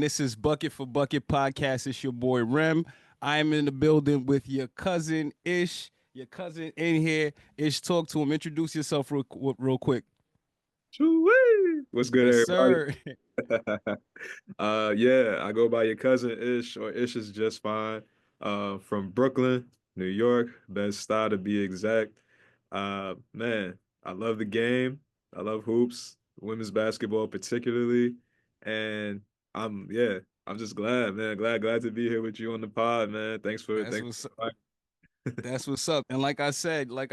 This is Bucket for Bucket Podcast. It's your boy Rem. I am in the building with your cousin Ish. Your cousin in here. Ish, talk to him. Introduce yourself real quick. Choo-wee! What's good, Yes, everybody? sir. Yeah, I go by your cousin Ish, or Ish is just fine. From Brooklyn, New York, Bed-Stuy to be exact. Man, I love the game. I love hoops, women's basketball particularly, and yeah, I'm just glad, man. Glad to be here with you on the pod, man. That's Thanks what's for that's what's up. And like I said, I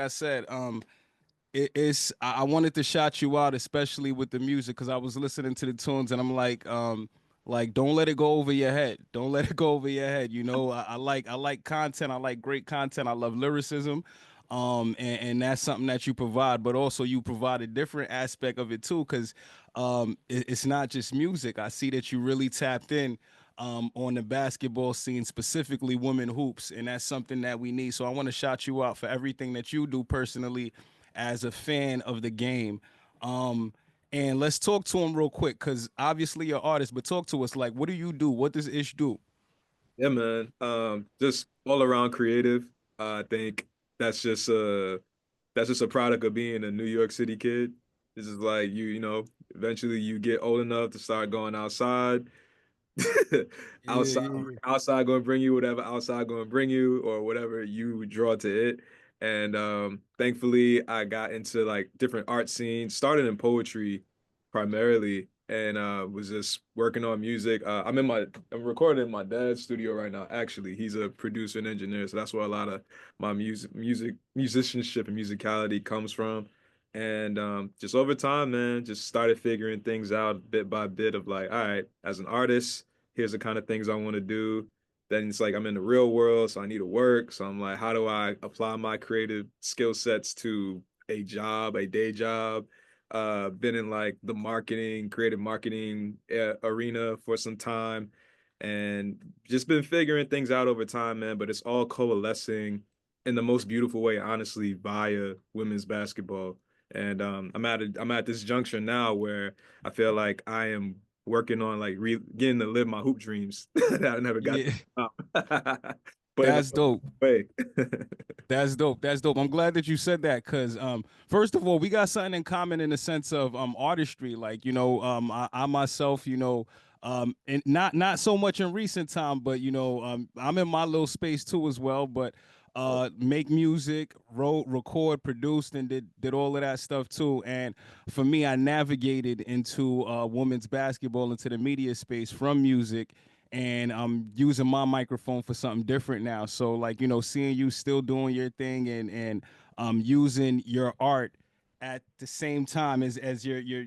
wanted to shout you out, especially with the music, because I was listening to the tunes and I'm like don't let it go over your head. Don't let it go over your head. I like content. I like great content. I love lyricism. And that's something that you provide, but also you provide a different aspect of it too, because it's not just music. I see that you really tapped in on the basketball scene, specifically women hoops, and that's something that we need. So I want to shout you out for everything that you do personally as a fan of the game. Um, and let's talk to him real quick, because obviously you're an artist, but talk to us. Like, what do you do? What does Ish do? Yeah, man. Just all around creative. I think that's just a that's just a product of being a New York City kid. This is like eventually you get old enough to start going outside. Yeah, outside yeah, outside going to bring you whatever outside going to bring you or whatever you draw to it. And thankfully I got into like different art scenes, started in poetry primarily, and was just working on music. I'm recording in my dad's studio right now. Actually, he's a producer and engineer, so that's where a lot of my musicianship and musicality comes from. And just over time, man, just started figuring things out bit by bit of like, all right, as an artist, here's the kind of things I want to do. Then it's like I'm in the real world, so I need to work. So I'm like, how do I apply my creative skill sets to a job, a day job? Been in like the creative marketing arena for some time, and just been figuring things out over time, man. But it's all coalescing in the most beautiful way, honestly, via women's basketball. And I'm at this juncture now where I feel like I am working on like getting to live my hoop dreams that I never got yeah. to. But in a That's dope. way. That's dope. That's dope. I'm glad that you said that, because first of all, we got something in common in the sense of artistry. Like, I myself, and not so much in recent time, but I'm in my little space too as well. But make music, wrote, record, produced, and did all of that stuff too. And for me, I navigated into women's basketball, into the media space from music, and I'm using my microphone for something different now. So like, seeing you still doing your thing, and using your art at the same time as you're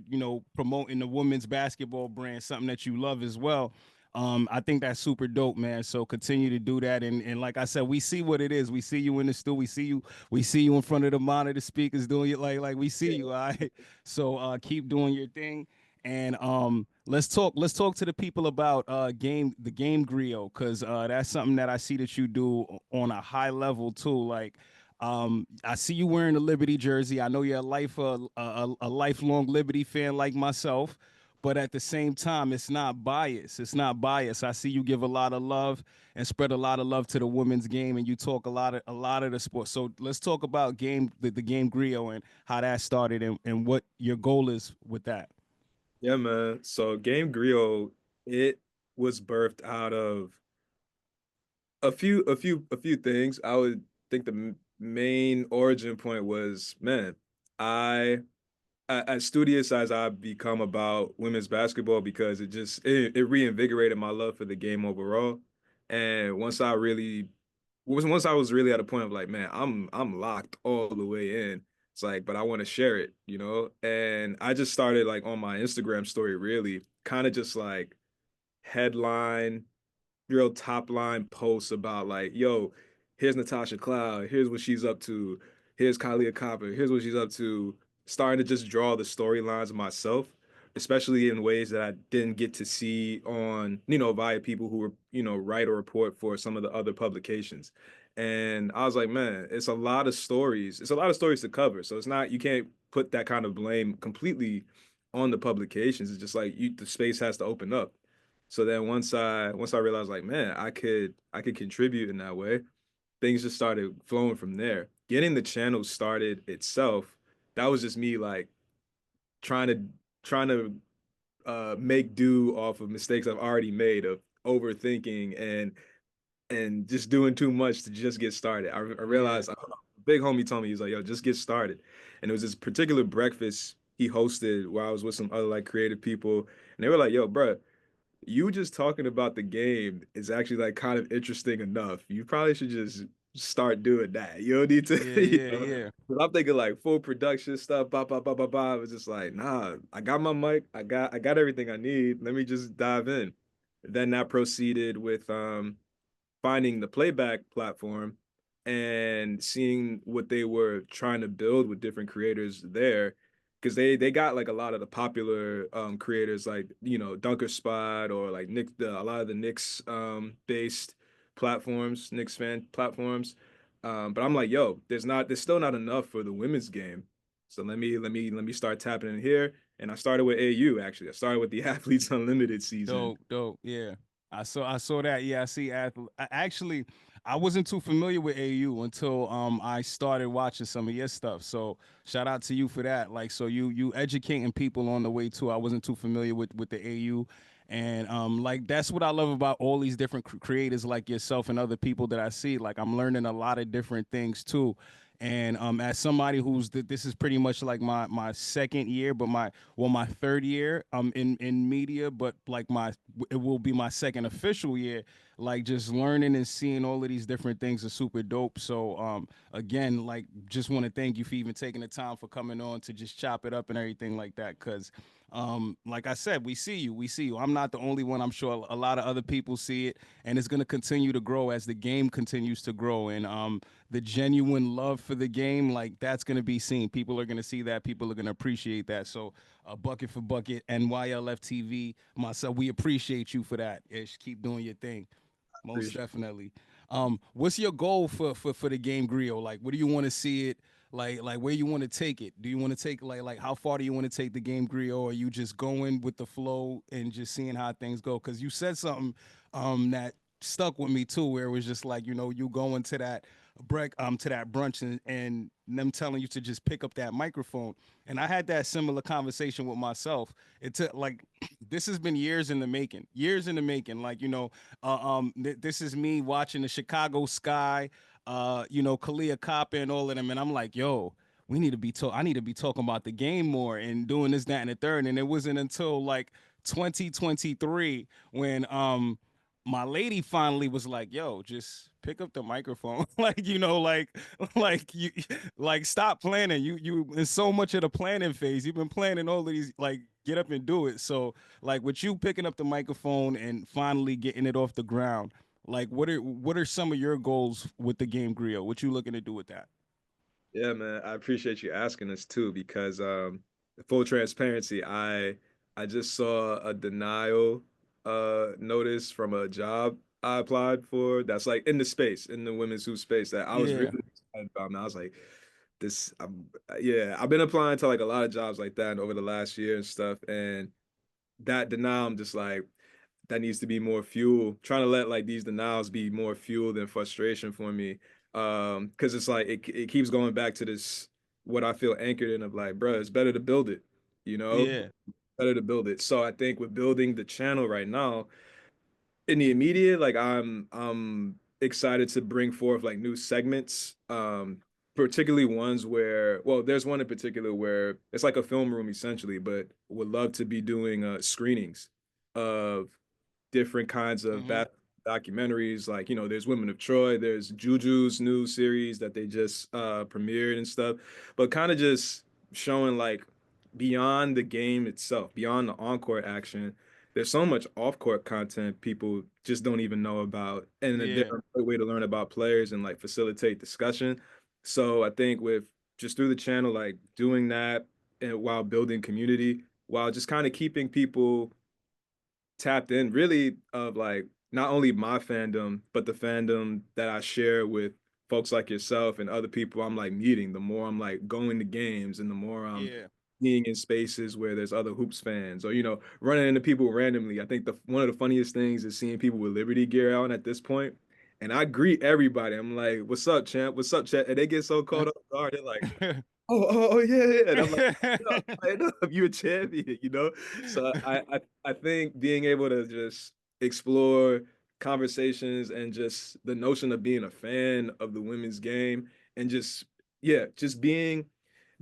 promoting the women's basketball brand, something that you love as well. I think that's super dope, man. So continue to do that. And like I said, we see what it is. We see you in the studio. We see you in front of the monitor speakers doing it, like we see you. All right. So keep doing your thing. And let's talk to the people about the Game Griot, because that's something that I see that you do on a high level too. Like, I see you wearing the Liberty jersey. I know you're a lifelong Liberty fan like myself, but at the same time, it's not bias. It's not bias. I see you give a lot of love and spread a lot of love to the women's game, and you talk a lot of the sports. So let's talk about the Game Griot and how that started, and what your goal is with that. Yeah, man. So Game Griot, it was birthed out of a few things. I would think the main origin point was, man, I as studious as I've become about women's basketball because it reinvigorated my love for the game overall. And once I was really at a point of like, man, I'm locked all the way in. It's like, but I want to share it, you know? And I just started like on my Instagram story, really kind of just like headline real top line posts about like, yo, here's Natasha Cloud, here's what she's up to, here's Kylie Copper, here's what she's up to. Starting to just draw the storylines myself, especially in ways that I didn't get to see on, via people who were, write or report for some of the other publications. And I was like, man, it's a lot of stories. It's a lot of stories to cover. So it's not, you can't put that kind of blame completely on the publications. It's just like the space has to open up. So then once I realized like, man, I could contribute in that way, things just started flowing from there. Getting the channel started itself, that was just me like trying to trying to make do off of mistakes I've already made of overthinking and just doing too much to just get started. I Yeah. realized a big homie told me, he's like, yo, just get started. And it was this particular breakfast he hosted where I was with some other like creative people, and they were like, yo, bro, you just talking about the game is actually like kind of interesting enough. You probably should just start doing that. You don't need to, Yeah, yeah, yeah. But I'm thinking like full production stuff, blah, blah, blah, blah, blah. I was just like, nah, I got my mic, I got everything I need. Let me just dive in. Then that proceeded with finding the playback platform and seeing what they were trying to build with different creators there, because they got like a lot of the popular creators like Dunker Spot or like a lot of the Knicks based platforms, Knicks fan platforms. But I'm like, yo, there's still not enough for the women's game. So let me start tapping in here. And I started with AU actually. I started with the Athletes Unlimited season. Dope, dope. Yeah. I saw that. Yeah, I see actually I wasn't too familiar with AU until I started watching some of your stuff. So shout out to you for that. Like so you educating people on the way too. I wasn't too familiar with the AU. And like that's what I love about all these different creators like yourself and other people that I see. Like I'm learning a lot of different things too. And as somebody this is pretty much like my second year, but my third year in media, but like it will be my second official year. Like just learning and seeing all of these different things are super dope. So again, like just want to thank you for even taking the time for coming on to just chop it up and everything like that. Cause like I said, we see you. I'm not the only one. I'm sure a lot of other people see it, and it's gonna continue to grow as the game continues to grow. And the genuine love for the game, like that's gonna be seen. People are gonna see that. People are gonna appreciate that. So, bucket for bucket, NYLF TV, myself, we appreciate you for that. Ish, keep doing your thing. Most Appreciate definitely. What's your goal for the Game Griot? Like, where do you want to see it? Like where you want to take it? Do you want to take like how far do you want to take the Game Griot? Or are you just going with the flow and just seeing how things go? Because you said something that stuck with me too, where it was just like you going to that to that brunch and them telling you to just pick up that microphone. And I had that similar conversation with myself. It took like this has been years in the making, years in the making. Like this is me watching the Chicago Sky, Kalia Copper and all of them, and I'm like, yo, we need to be I need to be talking about the game more and doing this, that, and the third. And it wasn't until like 2023 when my lady finally was like, "Yo, just pick up the microphone." Like, like you like stop planning. You in so much of the planning phase. You've been planning all of these like get up and do it. So, like with you picking up the microphone and finally getting it off the ground, like what are some of your goals with the Game Griot? What you looking to do with that? Yeah, man. I appreciate you asking this too because full transparency, I just saw a denial notice from a job I applied for that's like in the space, in the women's hoop space that I was Yeah, really excited about. And I was like, yeah, I've been applying to like a lot of jobs like that over the last year and stuff. And that denial, I'm just like, that needs to be more fuel. Trying to let like these denials be more fuel than frustration for me. Because it's like it keeps going back to this what I feel anchored in of like, bro, it's better to build it, you know, yeah, better to build it. So I think with building the channel right now, in the immediate, like I'm excited to bring forth like new segments. Particularly ones where, well, there's one in particular where it's like a film room essentially, but would love to be doing screenings of different kinds of mm-hmm. documentaries. Like, there's Women of Troy, there's Juju's new series that they just premiered and stuff, but kind of just showing like beyond the game itself, beyond the on-court action. There's so much off-court content people just don't even know about, and they're Yeah, a great way to learn about players and like facilitate discussion. So I think with just through the channel, like doing that and while building community, while just kind of keeping people tapped in really of like not only my fandom but the fandom that I share with folks like yourself and other people I'm like meeting, the more I'm like going to games and the more I'm yeah, being in spaces where there's other hoops fans, or running into people randomly. I think the one of the funniest things is seeing people with Liberty gear on at this point, and I greet everybody. I'm like, "What's up, champ? What's up, chat?" And they get so caught off guard. They're like, "Oh, yeah, yeah." And I'm like, "Light up, you're a champion." So I think being able to just explore conversations and just the notion of being a fan of the women's game, and just, yeah, just being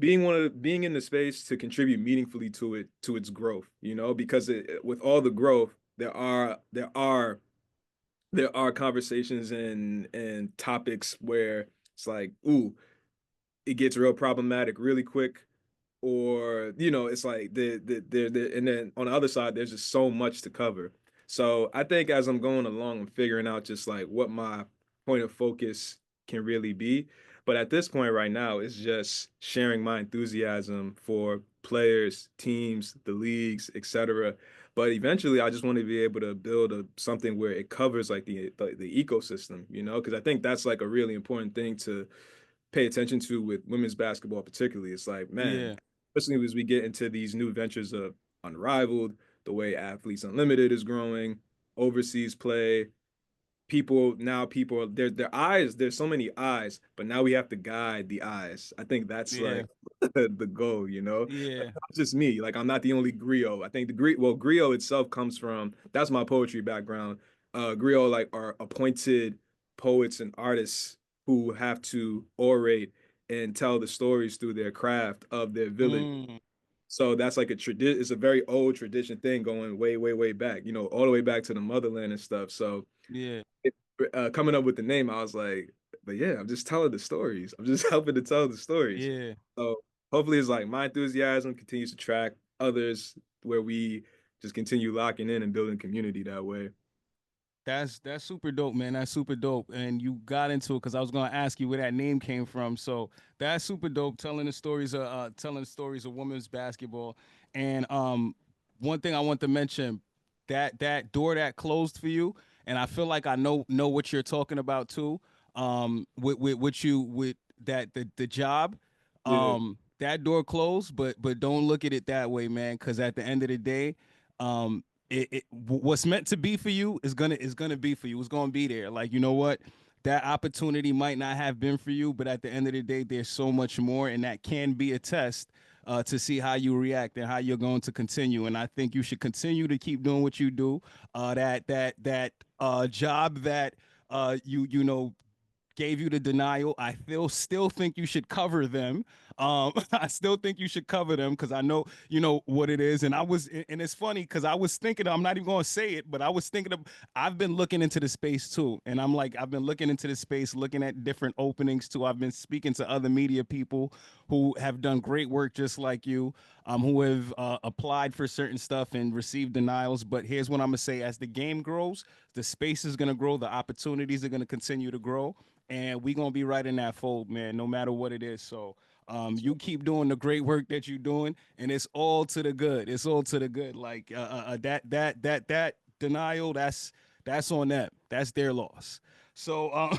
in the space to contribute meaningfully to its growth, because with all the growth, there are conversations and topics where it's like, ooh, it gets real problematic really quick, or it's like and then on the other side there's just so much to cover. So I think as I'm going along, I'm figuring out just like what my point of focus can really be. But at this point right now, it's just sharing my enthusiasm for players, teams, the leagues, etc. But eventually I just want to be able to build something where it covers like the ecosystem, because I think that's like a really important thing to pay attention to with women's basketball, particularly. It's like, man, Yeah, especially as we get into these new ventures of Unrivaled, the way Athletes Unlimited is growing, overseas play, people, their eyes, there's so many eyes, but now we have to guide the eyes. I think that's yeah, like the goal, like, yeah, not just me, like I'm not the only griot. I think griot itself comes from, that's my poetry background. Griot like are appointed poets and artists who have to orate and tell the stories through their craft of their village. mm, So that's like a tradition. It's a very old tradition thing going way, way, way back, all the way back to the motherland and stuff. So yeah, it, coming up with the name, I was like, but yeah, I'm just telling the stories. I'm just helping to tell the stories. yeah. So hopefully it's like my enthusiasm continues to track others, where we just continue locking in and building community that way. That's super dope, man. That's super dope. And you got into it because I was gonna ask you where that name came from. So that's super dope. Telling the stories of women's basketball. And one thing I want to mention, that door that closed for you, and I feel like I know what you're talking about too. With the job, Yeah. that door closed, but don't look at it that way, man. Because at the end of the day, what's meant to be for you is gonna be for you. It's gonna be there. Like, you know what? That opportunity might not have been for you, but at the end of the day, there's so much more, and that can be a test to see how you react and how you're going to continue. And I think you should continue to keep doing what you do. That job that you gave you the denial. I still think you should cover them. I still think you should cover them because I know you know what it is. And it's funny because I was thinking, I'm not even going to say it, but I was thinking of, I've been looking into the space too. And I'm like, I've been looking into the space, looking at different openings too. I've been speaking to other media people who have done great work just like you, who have applied for certain stuff and received denials. But here's what I'm going to say: as the game grows, the space is going to grow, the opportunities are going to continue to grow, and we gonna be right in that fold, man, no matter what it is. So you keep doing the great work that you're doing, and it's all to the good. It's all to the good. Like that denial, that's on them. That's their loss. So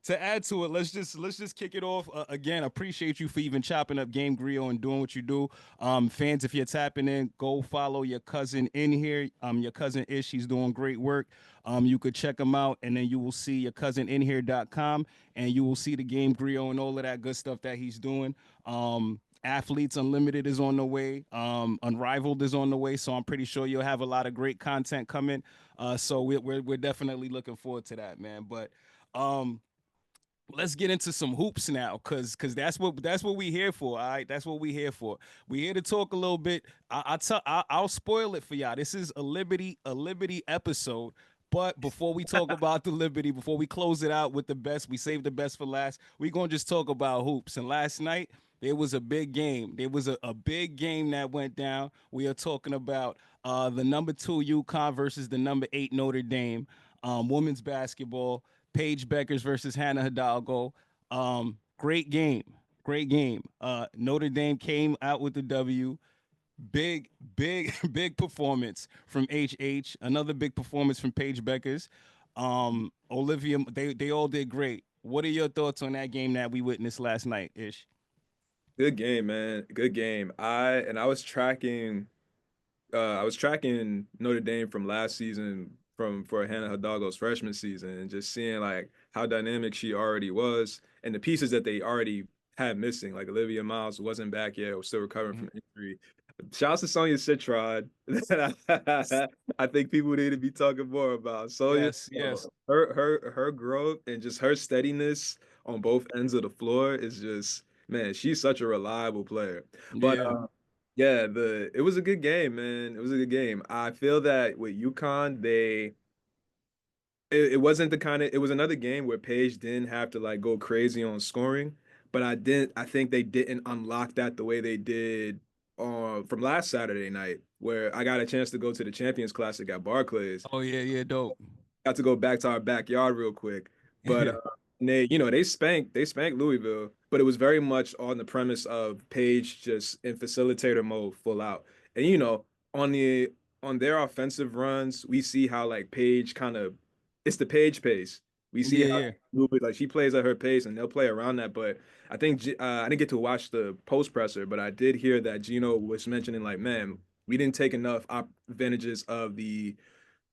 to add to it, let's just kick it off. Again, appreciate you for even chopping up Game Griot and doing what you do. Fans, if you're tapping in, go follow your cousin in here. Your cousin Ish, he's doing great work. You could check him out, and then you will see your cousin in here.com, and you will see the Game Griot and all of that good stuff that he's doing. Athletes Unlimited is on the way. Unrivaled is on the way. So I'm pretty sure you'll have a lot of great content coming. So we're definitely looking forward to that, man. But um, let's get into some hoops now, cause that's what we here for. All right, that's what we here for. We here to talk a little bit. I'll spoil it for y'all. This is a Liberty episode. But before we talk about the Liberty, before we close it out with the best, we save the best for last. We gonna just talk about hoops. And last night there was a big game. There was a big game that went down. We are talking about the number 2 UConn versus the number 8 Notre Dame, women's basketball. Paige Beckers versus Hannah Hidalgo. Great game. Great game. Notre Dame came out with the W. Big, big, big performance from HH. Another big performance from Paige Beckers. Olivia, they all did great. What are your thoughts on that game that we witnessed last night, Ish? Good game, man. Good game. I was tracking Notre Dame from last season from for Hannah Hidalgo's freshman season and just seeing like how dynamic she already was and the pieces that they already had missing. Like Olivia Miles wasn't back yet, was still recovering Mhm. from injury. Shout out to Sonia Citrod. I think people need to be talking more about Sonia. Yes, yes, Her growth and just her steadiness on both ends of the floor is just man, she's such a reliable player. But yeah, yeah, the it was a good game, man. It was a good game. I feel that with UConn, it wasn't the kind of it was another game where Paige didn't have to like go crazy on scoring, but I think they didn't unlock that the way they did from last Saturday night, where I got a chance to go to the Champions Classic at Barclays. oh yeah, yeah, dope. Got to go back to our backyard real quick. But they spanked Louisville, but it was very much on the premise of Paige just in facilitator mode full out. And on the on their offensive runs, we see how like Paige kind of it's the Paige pace. We see Yeah, how yeah, like she plays at her pace and they'll play around that. But I think I didn't get to watch the post presser, but I did hear that Gino was mentioning like, man, we didn't take enough advantages of the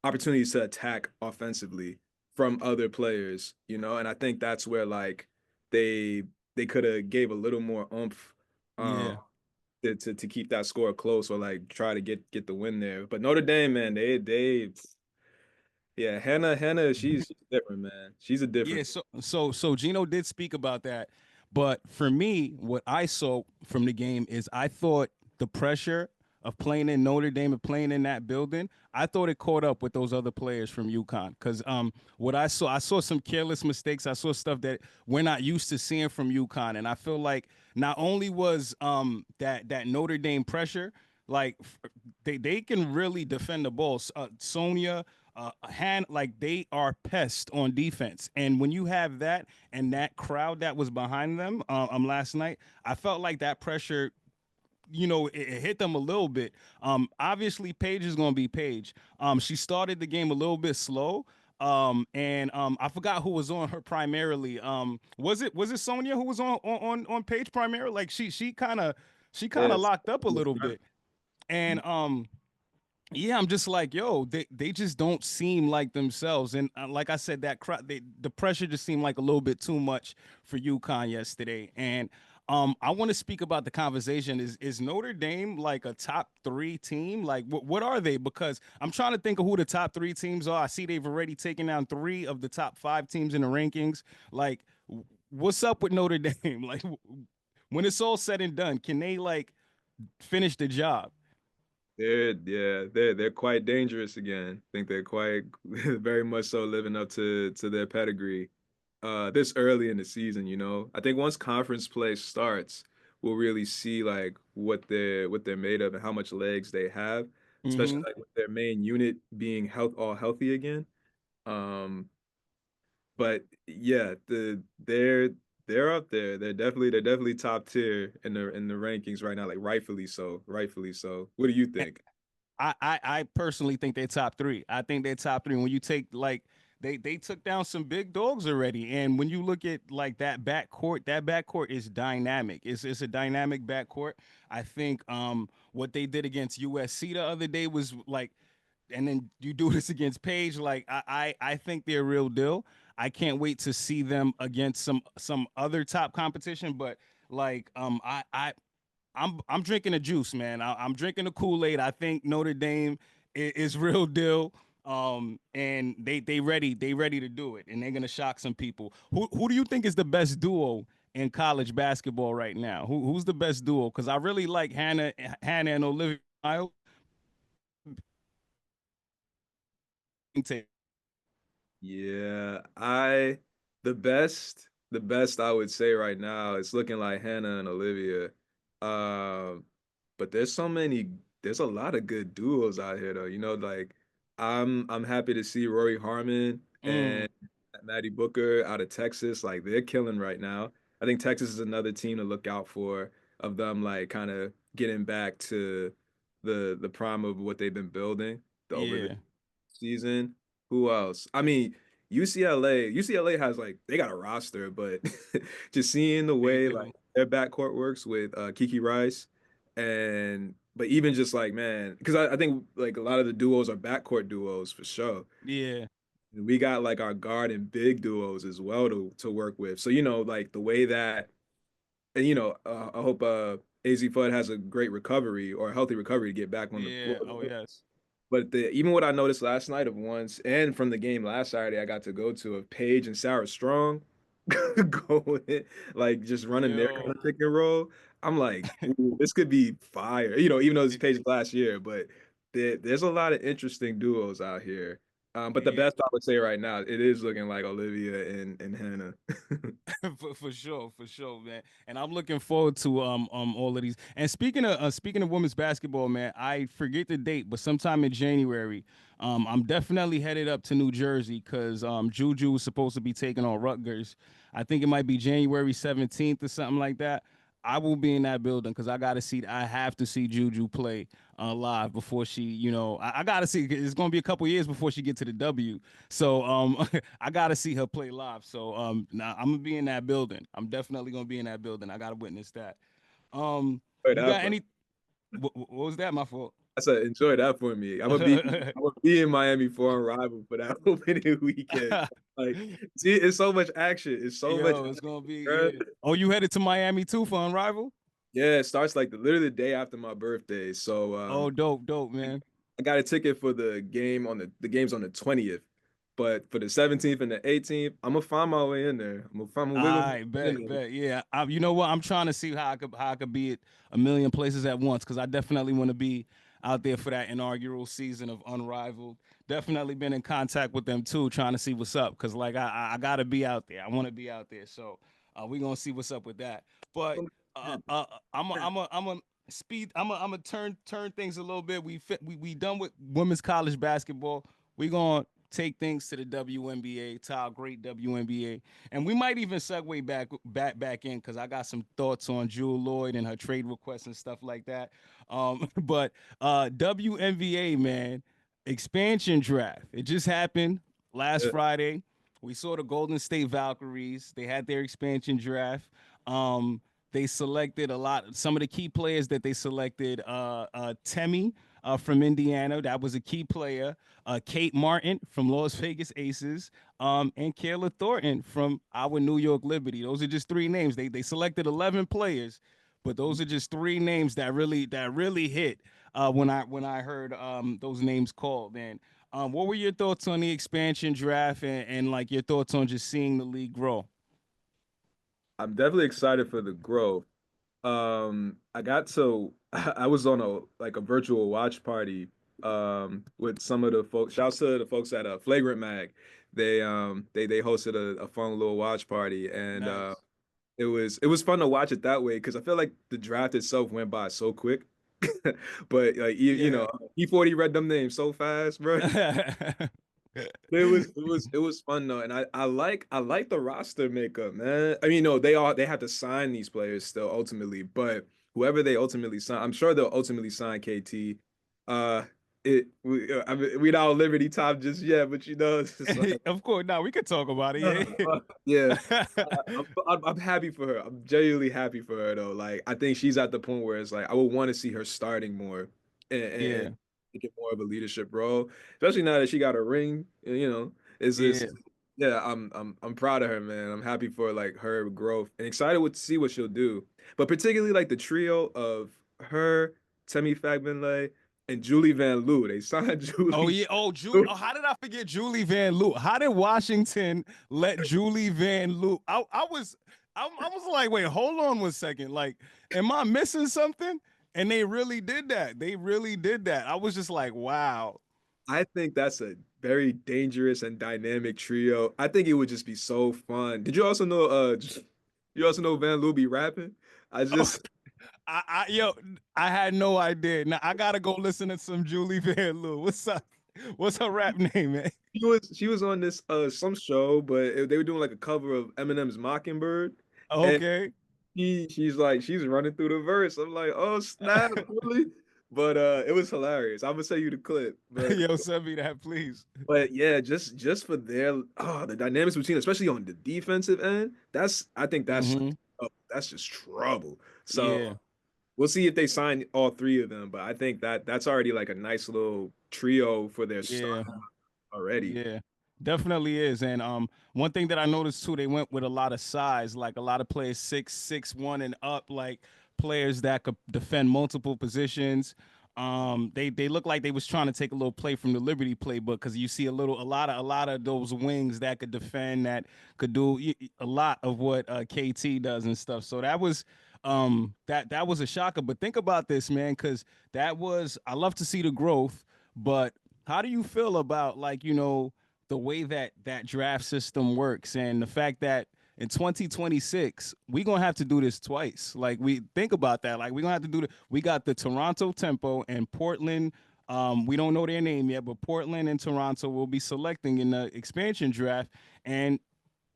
opportunities to attack offensively from other players, and I think that's where like they they could have gave a little more oomph um yeah. to keep that score close or like try to get the win there. But Notre Dame, man, they yeah, Hannah, she's different, man. She's a Yeah, different. so Gino did speak about that, but for me, what I saw from the game is I thought the pressure of playing in Notre Dame and playing in that building, I thought it caught up with those other players from UConn. Because what I saw some careless mistakes. I saw stuff that we're not used to seeing from UConn, and I feel like not only was that Notre Dame pressure, like they can really defend the ball. Sonia, hand like they are pests on defense. And when you have that and that crowd that was behind them last night, I felt like that pressure, it hit them a little bit. Obviously Paige is going to be Paige. She started the game a little bit slow. And I forgot who was on her primarily. Was it Sonia who was on Paige primarily? Like she kind of Yes. locked up a little bit. And yeah, I'm just like, yo, they just don't seem like themselves. And like I said, the pressure just seemed like a little bit too much for UConn yesterday. And I want to speak about the conversation. Is Notre Dame like a top three team? Like, what are they? Because I'm trying to think of who the top three teams are. I see they've already taken down three of the top five teams in the rankings. Like, what's up with Notre Dame? Like, when it's all said and done, can they like finish the job? They're quite dangerous again. I think they're quite very much so living up to their pedigree. This early in the season, I think once conference play starts, we'll really see like what they're made of and how much legs they have, especially Mm-hmm. like with their main unit being all healthy again. Um, but yeah, they're up there. They're definitely top tier in the rankings right now, like rightfully so, rightfully so. What do you think? I personally think they're top three. I think they're top three. When you take like they took down some big dogs already, and when you look at like that backcourt is dynamic. It's a dynamic backcourt. I think what they did against USC the other day was like, and then you do this against Page. Like I think they're real deal. I can't wait to see them against some other top competition. But like I'm drinking the juice, man. I'm drinking the Kool-Aid. I think Notre Dame is real deal. And they ready to do it, and they're gonna shock some people. Who do you think is the best duo in college basketball right now? Who's the best duo? Because I really like Hannah and Olivia Miles. Yeah, the best I would say right now it's looking like Hannah and Olivia. Um, but there's a lot of good duos out here though. Like I'm happy to see Rory Harmon Mm, and Maddie Booker out of Texas. Like they're killing right now. I think Texas is another team to look out for of them like kind of getting back to the prime of what they've been building over the yeah. season. Who else? I mean, UCLA has like they got a roster, but just seeing the They way like do. their backcourt works with Kiki Rice and but even just like man, because I think like a lot of the duos are backcourt duos for sure. Yeah, And we got like our guard and big duos as well to work with. So like the way that and I hope AZ Fudd has a great recovery or a healthy recovery to get back on the yeah. Oh floor. yes. But even what I noticed last night of once, and from the game last Saturday, I got to go to of Paige and Sarah Strong going like just running their kind Yo. of pick and roll. I'm like, ooh, this could be fire. Even though it's Paige last year, but there's a lot of interesting duos out here. But the Yeah. best I would say right now, it is looking like Olivia and Hannah. For sure, man. And I'm looking forward to all of these. And speaking of women's basketball, man, I forget the date, but sometime in January, I'm definitely headed up to New Jersey because Juju was supposed to be taking on Rutgers. I think it might be January 17th or something like that. I will be in that building because I have to see Juju play live before she, I gotta see. It's gonna be a couple years before she get to the W. So I gotta see her play live. So nah, I'm gonna be in that building. I'm definitely gonna be in that building. I gotta witness that. Enjoy You that got for, any? What was that? My fault. I said, enjoy that for me. I'm gonna be in Miami for Unrivaled for that opening weekend. Like, see, it's so much action. It's so much Yo, it's action, gonna be bro. yeah. Oh, you headed to Miami too for Unrivaled? Yeah, it starts like literally the day after my birthday. So Oh, dope, I man. I got a ticket for the games on the 20th. But for the 17th and the 18th, I'm gonna find my way in there. I'm gonna find my wiggle my I way in bet, there. bet. Yeah. You know what? I'm trying to see how I could be at a million places at once because I definitely want to be out there for that inaugural season of Unrivaled. Definitely been in contact with them too, trying to see what's up because like I gotta be out there. I want to be out there. So we gonna see what's up with that. But I'm a speed. I'm a turn things a little bit. We done with women's college basketball. We gonna take things to the WNBA, to our great WNBA. And we might even segue back in because I got some thoughts on Jewel Lloyd and her trade requests and stuff like that. But WNBA, man, expansion draft. It just happened last Yeah. Friday. We saw the Golden State Valkyries. They had their expansion draft. They selected some of the key players that they selected. Temi from Indiana, that was a key player. Kate Martin from Las Vegas Aces, and Kayla Thornton from our New York Liberty. Those are just three names. They selected 11 players, but those are just three names that really hit when I heard those names called. Man, what were your thoughts on the expansion draft and like your thoughts on just seeing the league grow? I'm definitely excited for the growth. I got to I was on a virtual watch party with some of the folks. Shouts to the folks at Flagrant Mag. They hosted a fun little watch party and Nice. it was fun to watch it that way because I feel like the draft itself went by so quick. But like Yeah. E40 read them names so fast, bro. It was fun though, and I like the roster makeup, man. I mean, no, they have to sign these players still ultimately, but whoever they ultimately sign, I'm sure they'll ultimately sign KT. Uh, I mean, we not on Liberty top just yet, but it's just like, Of course, now we could talk about it. yeah, Yeah. I'm happy for her. I'm genuinely happy for her though. Like I think she's at the point where it's like I would want to see her starting more and Yeah. get more of a leadership role, especially now that she got a ring. It's Yeah. just yeah. I'm proud of her, man. I'm happy for like her growth and excited to see what she'll do. But particularly like the trio of her, Temi Fagbenle, and Julie Van Loo. They signed Oh Julie. yeah. Oh, how did I forget Julie Van Loo? How did Washington let Julie Van Loo? I was like, wait, hold on one second. Like, am I missing something? And they really did that. They really did that. I was just like, wow. I think that's a very dangerous and dynamic trio. I think it would just be so fun. Did you also know you also know Van Loo be rapping? I Oh, just yo, I had no idea. Now I gotta go listen to some Julie Van Loo. What's up? What's her rap name, man? she was on this some show, but they were doing like a cover of Eminem's Mockingbird, and Okay. she's running through the verse. I'm like, oh snap, really? But it was hilarious. I'm gonna send you the clip. Yo, send me that, please. But yeah, just for their the dynamics between, especially on the defensive end, I think Hmm. that's just trouble. So Yeah, we'll see if they sign all three of them. But I think that's already like a nice little trio for their start yeah. already. Yeah, definitely is. And one thing that I noticed too, they went with a lot of size, like a lot of players 6'1" and up, like players that could defend multiple positions. They look like they was trying to take a little play from the Liberty playbook because you see a lot of those wings that could defend, that could do a lot of what KT does and stuff. So that was that was a shocker. But think about this, man, because that was, I love to see the growth, but how do you feel about, like, the way that that draft system works and the fact that in 2026 we're gonna have to do this twice? Like, we think about that. Like, we're gonna have to do the we got the Toronto Tempo and Portland. We don't know their name yet, but Portland and Toronto will be selecting in the expansion draft, and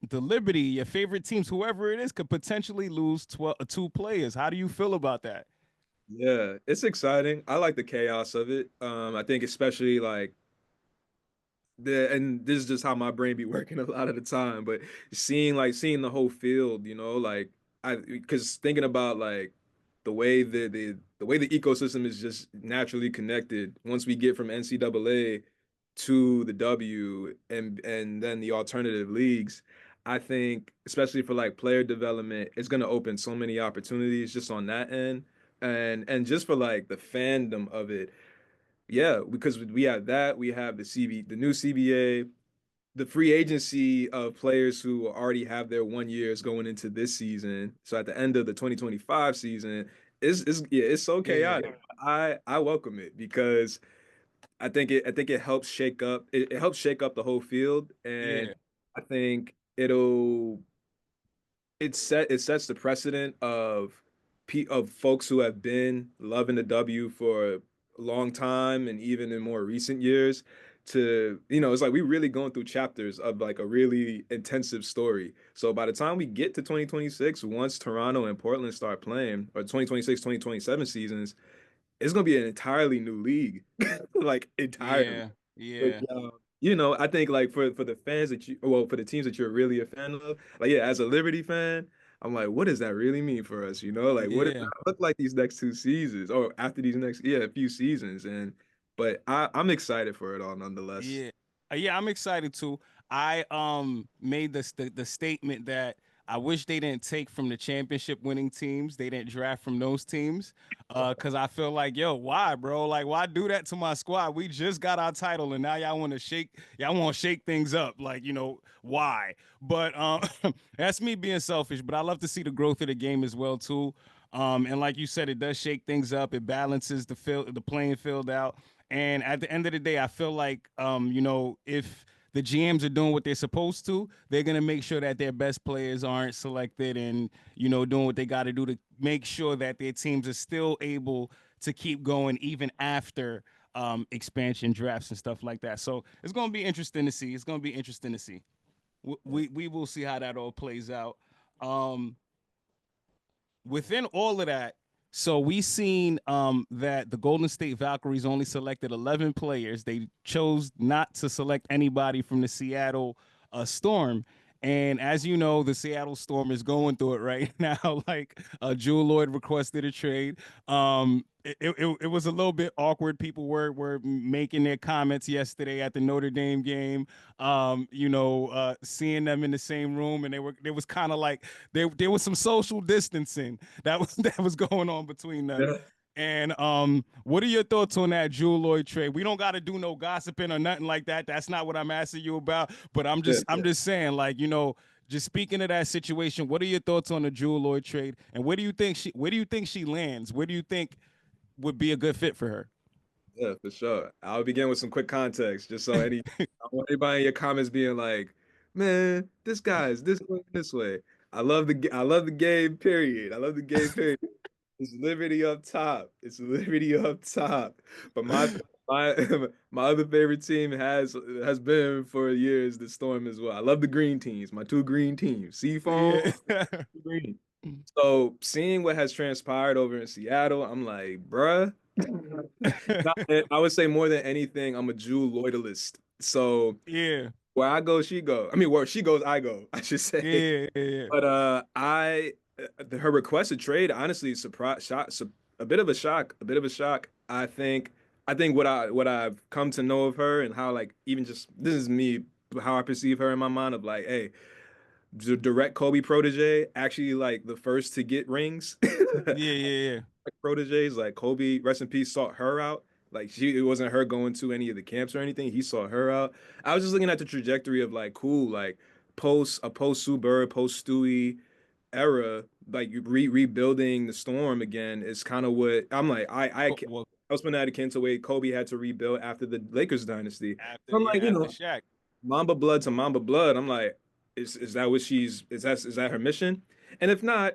the Liberty, your favorite teams, whoever it is, could potentially lose two players. How do you feel about that? Yeah, it's exciting. I like the chaos of it. I think especially like and this is just how my brain be working a lot of the time, but seeing the whole field, like I because thinking about like the way the ecosystem is just naturally connected once we get from NCAA to the W and then the alternative leagues, I think especially for like player development, it's gonna open so many opportunities just on that end. And just for like the fandom of it, yeah, because we have that, we have the new CBA, the free agency of players who already have their 1 years going into this season. So at the end of the 2025 season, it's so Yeah, chaotic. I welcome it because I think it helps shake up it helps shake up the whole field, and yeah, I think it sets the precedent of folks who have been loving the W for a long time and even in more recent years to, it's like we really going through chapters of like a really intensive story. So by the time we get to 2026, once Toronto and Portland start playing, or 2026, 2027 seasons, it's going to be an entirely new league. Like entirely. yeah, Which, yeah, I think like for the fans for the teams that you're really a fan of, like yeah, as a Liberty fan, I'm like, what does that really mean for us? Like what does yeah. that look like these next two seasons or after these next, yeah, a few seasons? And but I'm excited for it all nonetheless. Yeah. Yeah, I'm excited too. I made the statement that I wish they didn't take from the championship winning teams. They didn't draft from those teams. Cause I feel like, yo, why, bro? Like, why do that to my squad? We just got our title and now y'all want to shake things up. Like, why? But that's me being selfish, but I love to see the growth of the game as well too. And like you said, it does shake things up. It balances the playing field out. And at the end of the day, I feel like, if the GMs are doing what they're supposed to, they're gonna make sure that their best players aren't selected, and doing what they got to do to make sure that their teams are still able to keep going even after expansion drafts and stuff like that. So it's gonna be interesting to see. It's gonna be interesting to see. We will see how that all plays out. Um, Within all of that, so we seen that the Golden State Valkyries only selected 11 players. They chose not to select anybody from the Seattle Storm. And as you know, the Seattle Storm is going through it right now. Like, Jewel Lloyd requested a trade. It was a little bit awkward. People were making their comments yesterday at the Notre Dame game. Seeing them in the same room, and there was kind of like there was some social distancing that was going on between them. Yeah, And what are your thoughts on that Jewel Lloyd trade? We don't got to do no gossiping or nothing like that. That's not what I'm asking you about. But I'm yeah, just I'm just saying, like, just speaking of that situation, what are your thoughts on the Jewel Lloyd trade? And where do you think she lands? Where do you think would be a good fit for her? yeah, for sure. I'll begin with some quick context, just so I don't want anybody in your comments being like, man, this guy's this way, this way. I love the game, period. I love the game, period. It's Liberty up top. It's Liberty up top. But my my other favorite team has been for years the Storm as well. I love the green teams. My two green teams, Seafoam, Yeah. green. So seeing what has transpired over in Seattle, I'm like, bruh. I would say more than anything, I'm a Jew loyalist. So Yeah, where I go, she go. I mean, where she goes, I go, I should say. yeah, yeah, But her requested trade, honestly, surprise, shock, a bit of a shock, a bit of a shock. I think what I've come to know of her and how like even just this is me, how I perceive her in my mind of like, hey, the direct Kobe protege, actually like the first to get rings. yeah, yeah, yeah. Proteges like Kobe, rest in peace, sought her out. Like it wasn't her going to any of the camps or anything. He sought her out. I was just looking at the trajectory of like cool, like post Sue Bird, post Stewie era, like rebuilding the Storm again is kind of what I'm like. Well, I was fanatic into the way Kobe had to rebuild after the Lakers dynasty. after, So I'm like, yeah, after Shaq. Mamba blood to Mamba blood. I'm like, is that what she's is that her mission? And if not,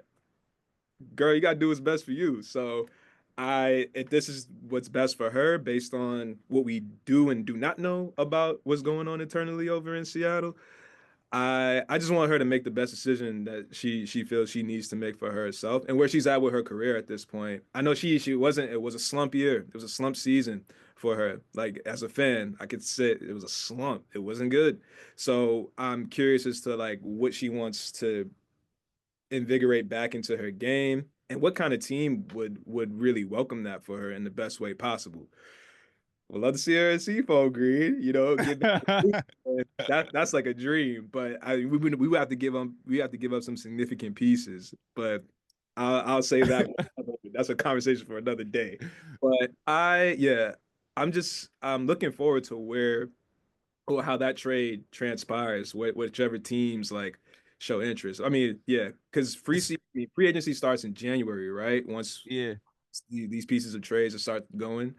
girl, you gotta do what's best for you. So if this is what's best for her based on what we do and do not know about what's going on internally over in Seattle, I just want her to make the best decision that she feels she needs to make for herself and where she's at with her career at this point. I know she wasn't, it was a slump year. It was a slump season for her. Like as a fan, I could say it was a slump. It wasn't good. So I'm curious as to like what she wants to invigorate back into her game and what kind of team would really welcome that for her in the best way possible. We'd love to see her in Seafoam Green, get back that's like a dream, but we would have to give up some significant pieces. But I'll save that. That's a conversation for another day. But I'm looking forward to where or how that trade transpires, whichever teams like show interest. I mean, yeah, because free agency starts in January, right? Once Yeah. these pieces of trades start going,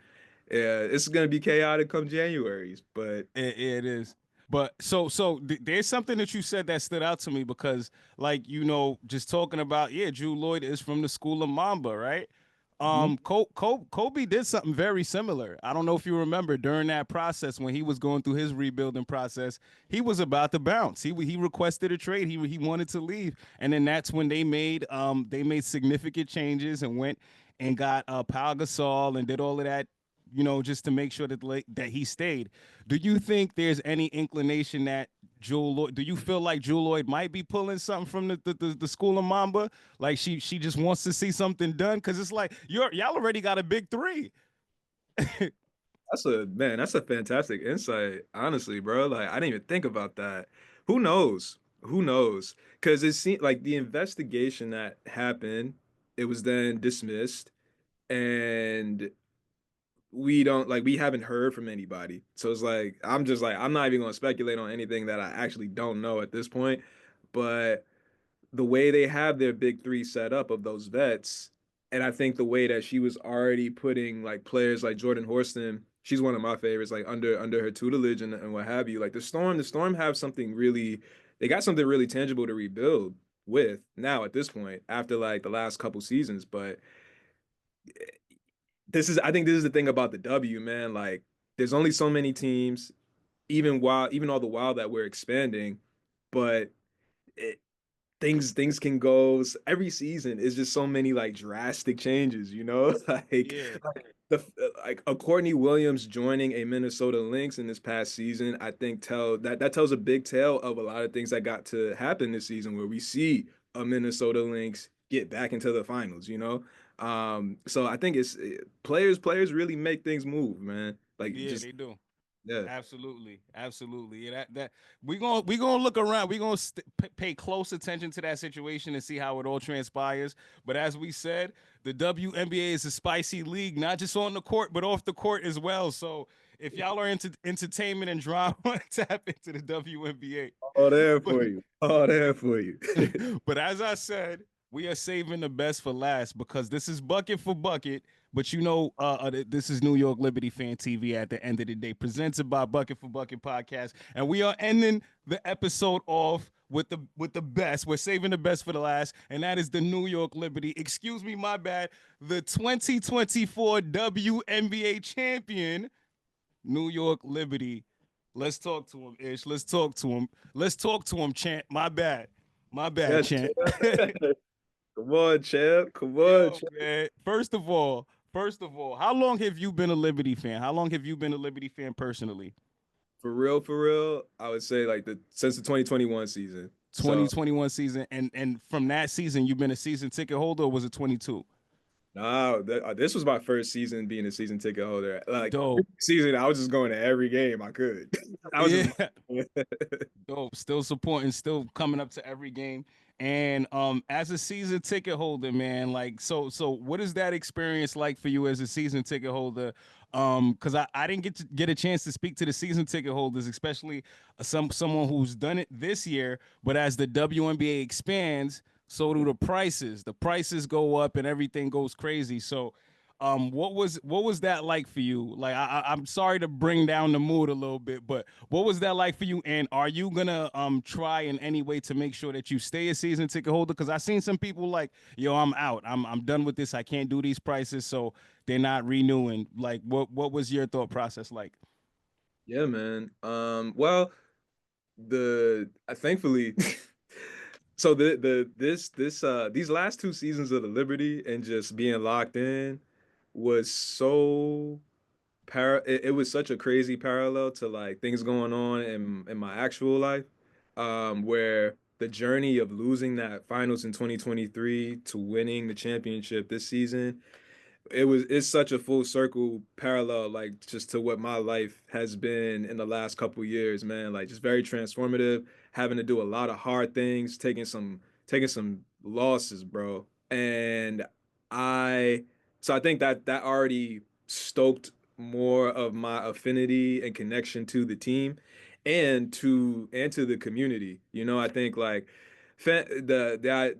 yeah, it's gonna be chaotic come January. But It is. But there's something that you said that stood out to me because, like, just talking about, yeah, Drew Lloyd is from the school of Mamba, right? Kobe did something very similar. I don't know if you remember during that process when he was going through his rebuilding process, he was about to bounce. He requested a trade. He wanted to leave, and then that's when they made significant changes and went and got Pau Gasol and did all of that, just to make sure that he stayed. Do you think there's any inclination that Jewel Lloyd? Do you feel like Jewel Lloyd might be pulling something from the school of Mamba? Like she just wants to see something done because it's like y'all already got a big three. that's a fantastic insight, honestly, bro. Like I didn't even think about that. Who knows? Who knows? Because it seemed like the investigation that happened, it was then dismissed, and we haven't heard from anybody. So it's like I'm just like I'm not even gonna speculate on anything that I actually don't know at this point. But the way they have their big three set up of those vets, and I think the way that she was already putting like players like Jordan Horston, she's one of my favorites, like under her tutelage and what have you. Like the Storm have something really, they got something really tangible to rebuild with now at this point after like the last couple seasons. But I think this is the thing about the W, man. Like there's only so many teams, even all the while that we're expanding, but it, things can go every season is just so many like drastic changes, Yeah, like a Courtney Williams joining a Minnesota Lynx in this past season, I think that tells a big tale of a lot of things that got to happen this season where we see a Minnesota Lynx get back into the finals. So I think players really make things move, man. Like yeah, just they do. yeah. Absolutely, absolutely. Yeah, that we gonna look around. We gonna pay close attention to that situation and see how it all transpires. But as we said, the WNBA is a spicy league, not just on the court but off the court as well. So if y'all are into entertainment and drama, tap into the WNBA. All there for you. All there for you. But as I said, we are saving the best for last because this is bucket for bucket. But this is New York Liberty Fan TV at the end of the day, presented by Bucket for Bucket Podcast, and we are ending the episode off with the best. We're saving the best for the last, and that is the New York Liberty. Excuse me, my bad. The 2024 WNBA champion, New York Liberty. Let's talk to him, Ish. Let's talk to him. Let's talk to him, Champ. My bad. My bad, Yeah, Champ. come on, champ. Come on, Yo, champ. man. First of all, First of all, how long have you been a Liberty fan? How long have you been a Liberty fan personally? For real, I would say like the since the 2021 season. So 2021 season, and from that season, you've been a season ticket holder, or was it 22? nah, this was my first season being a season ticket holder. Like Dope. season, I was just going to every game I could. I was just Yeah. Dope. Still supporting, still coming up to every game. And as a season ticket holder, man, like so what is that experience like for you as a season ticket holder? Because I didn't get a chance to speak to the season ticket holders, especially someone who's done it this year, but as the WNBA expands, so do the prices. The prices go up and everything goes crazy. So what was that like for you? Like I'm sorry to bring down the mood a little bit, but what was that like for you? And are you gonna try in any way to make sure that you stay a season ticket holder? Because I've seen some people like, yo, I'm out. I'm done with this. I can't do these prices, so they're not renewing. Like, what was your thought process like? yeah, man. Well, thankfully, so these last two seasons of the Liberty and just being locked in was so it was such a crazy parallel to like things going on in my actual life, where the journey of losing that finals in 2023 to winning the championship this season, it's such a full circle parallel, like just to what my life has been in the last couple years, man. Like just very transformative, having to do a lot of hard things, taking some losses, bro. And I so I think that already stoked more of my affinity and connection to the team and to the community. I think like the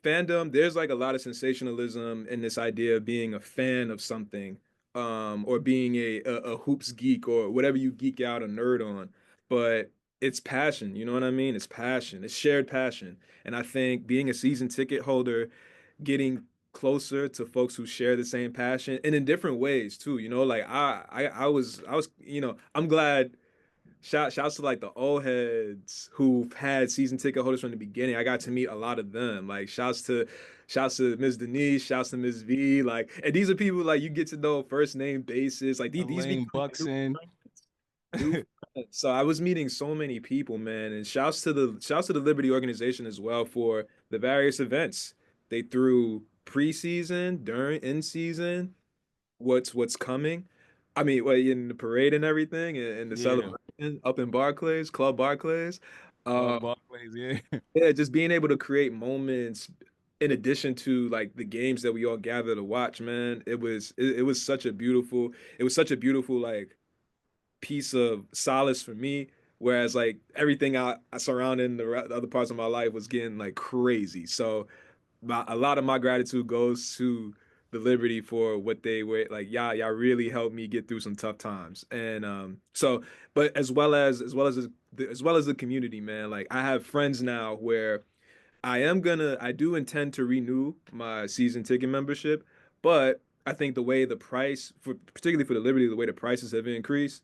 fandom, there's like a lot of sensationalism in this idea of being a fan of something, or being a hoops geek or whatever you geek out a nerd on. But it's passion, you know what I mean? It's passion, it's shared passion. And I think being a season ticket holder, getting closer to folks who share the same passion and in different ways too, like I was, I'm glad. Shouts to like the old heads who've had season ticket holders from the beginning. I got to meet a lot of them. Like shouts to Ms. Denise, shouts to Ms. V. Like, and these are people like you get to know first name basis. Like these Elaine become new Buxton. friends. New friends. So I was meeting so many people, man. And shouts to the Liberty organization as well for the various events they threw preseason, during in season, what's coming. I mean, well, in the parade and everything, and the Yeah, celebration up in Barclays, Club Barclays. Uh, Club Barclays. Yeah, yeah, just being able to create moments in addition to like the games that we all gather to watch, man. It was such a beautiful like piece of solace for me. Whereas like everything I surrounding the other parts of my life was getting like crazy. So a lot of my gratitude goes to the Liberty for what they were like. Y'all really helped me get through some tough times, and but as well as the community, man. Like I have friends now where I do intend to renew my season ticket membership, but I think the way the price for particularly for the Liberty, the way the prices have increased,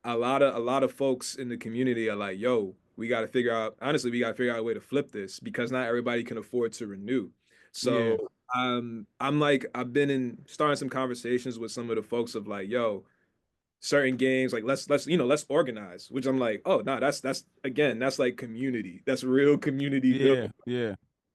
a lot of folks in the community are like, yo, we got to figure out a way to flip this because not everybody can afford to renew. yeah, So I'm like, I've been in starting some conversations with some of the folks of like, yo, certain games, like let's organize, which I'm like, oh no, that's again, that's like community. That's real community building. yeah,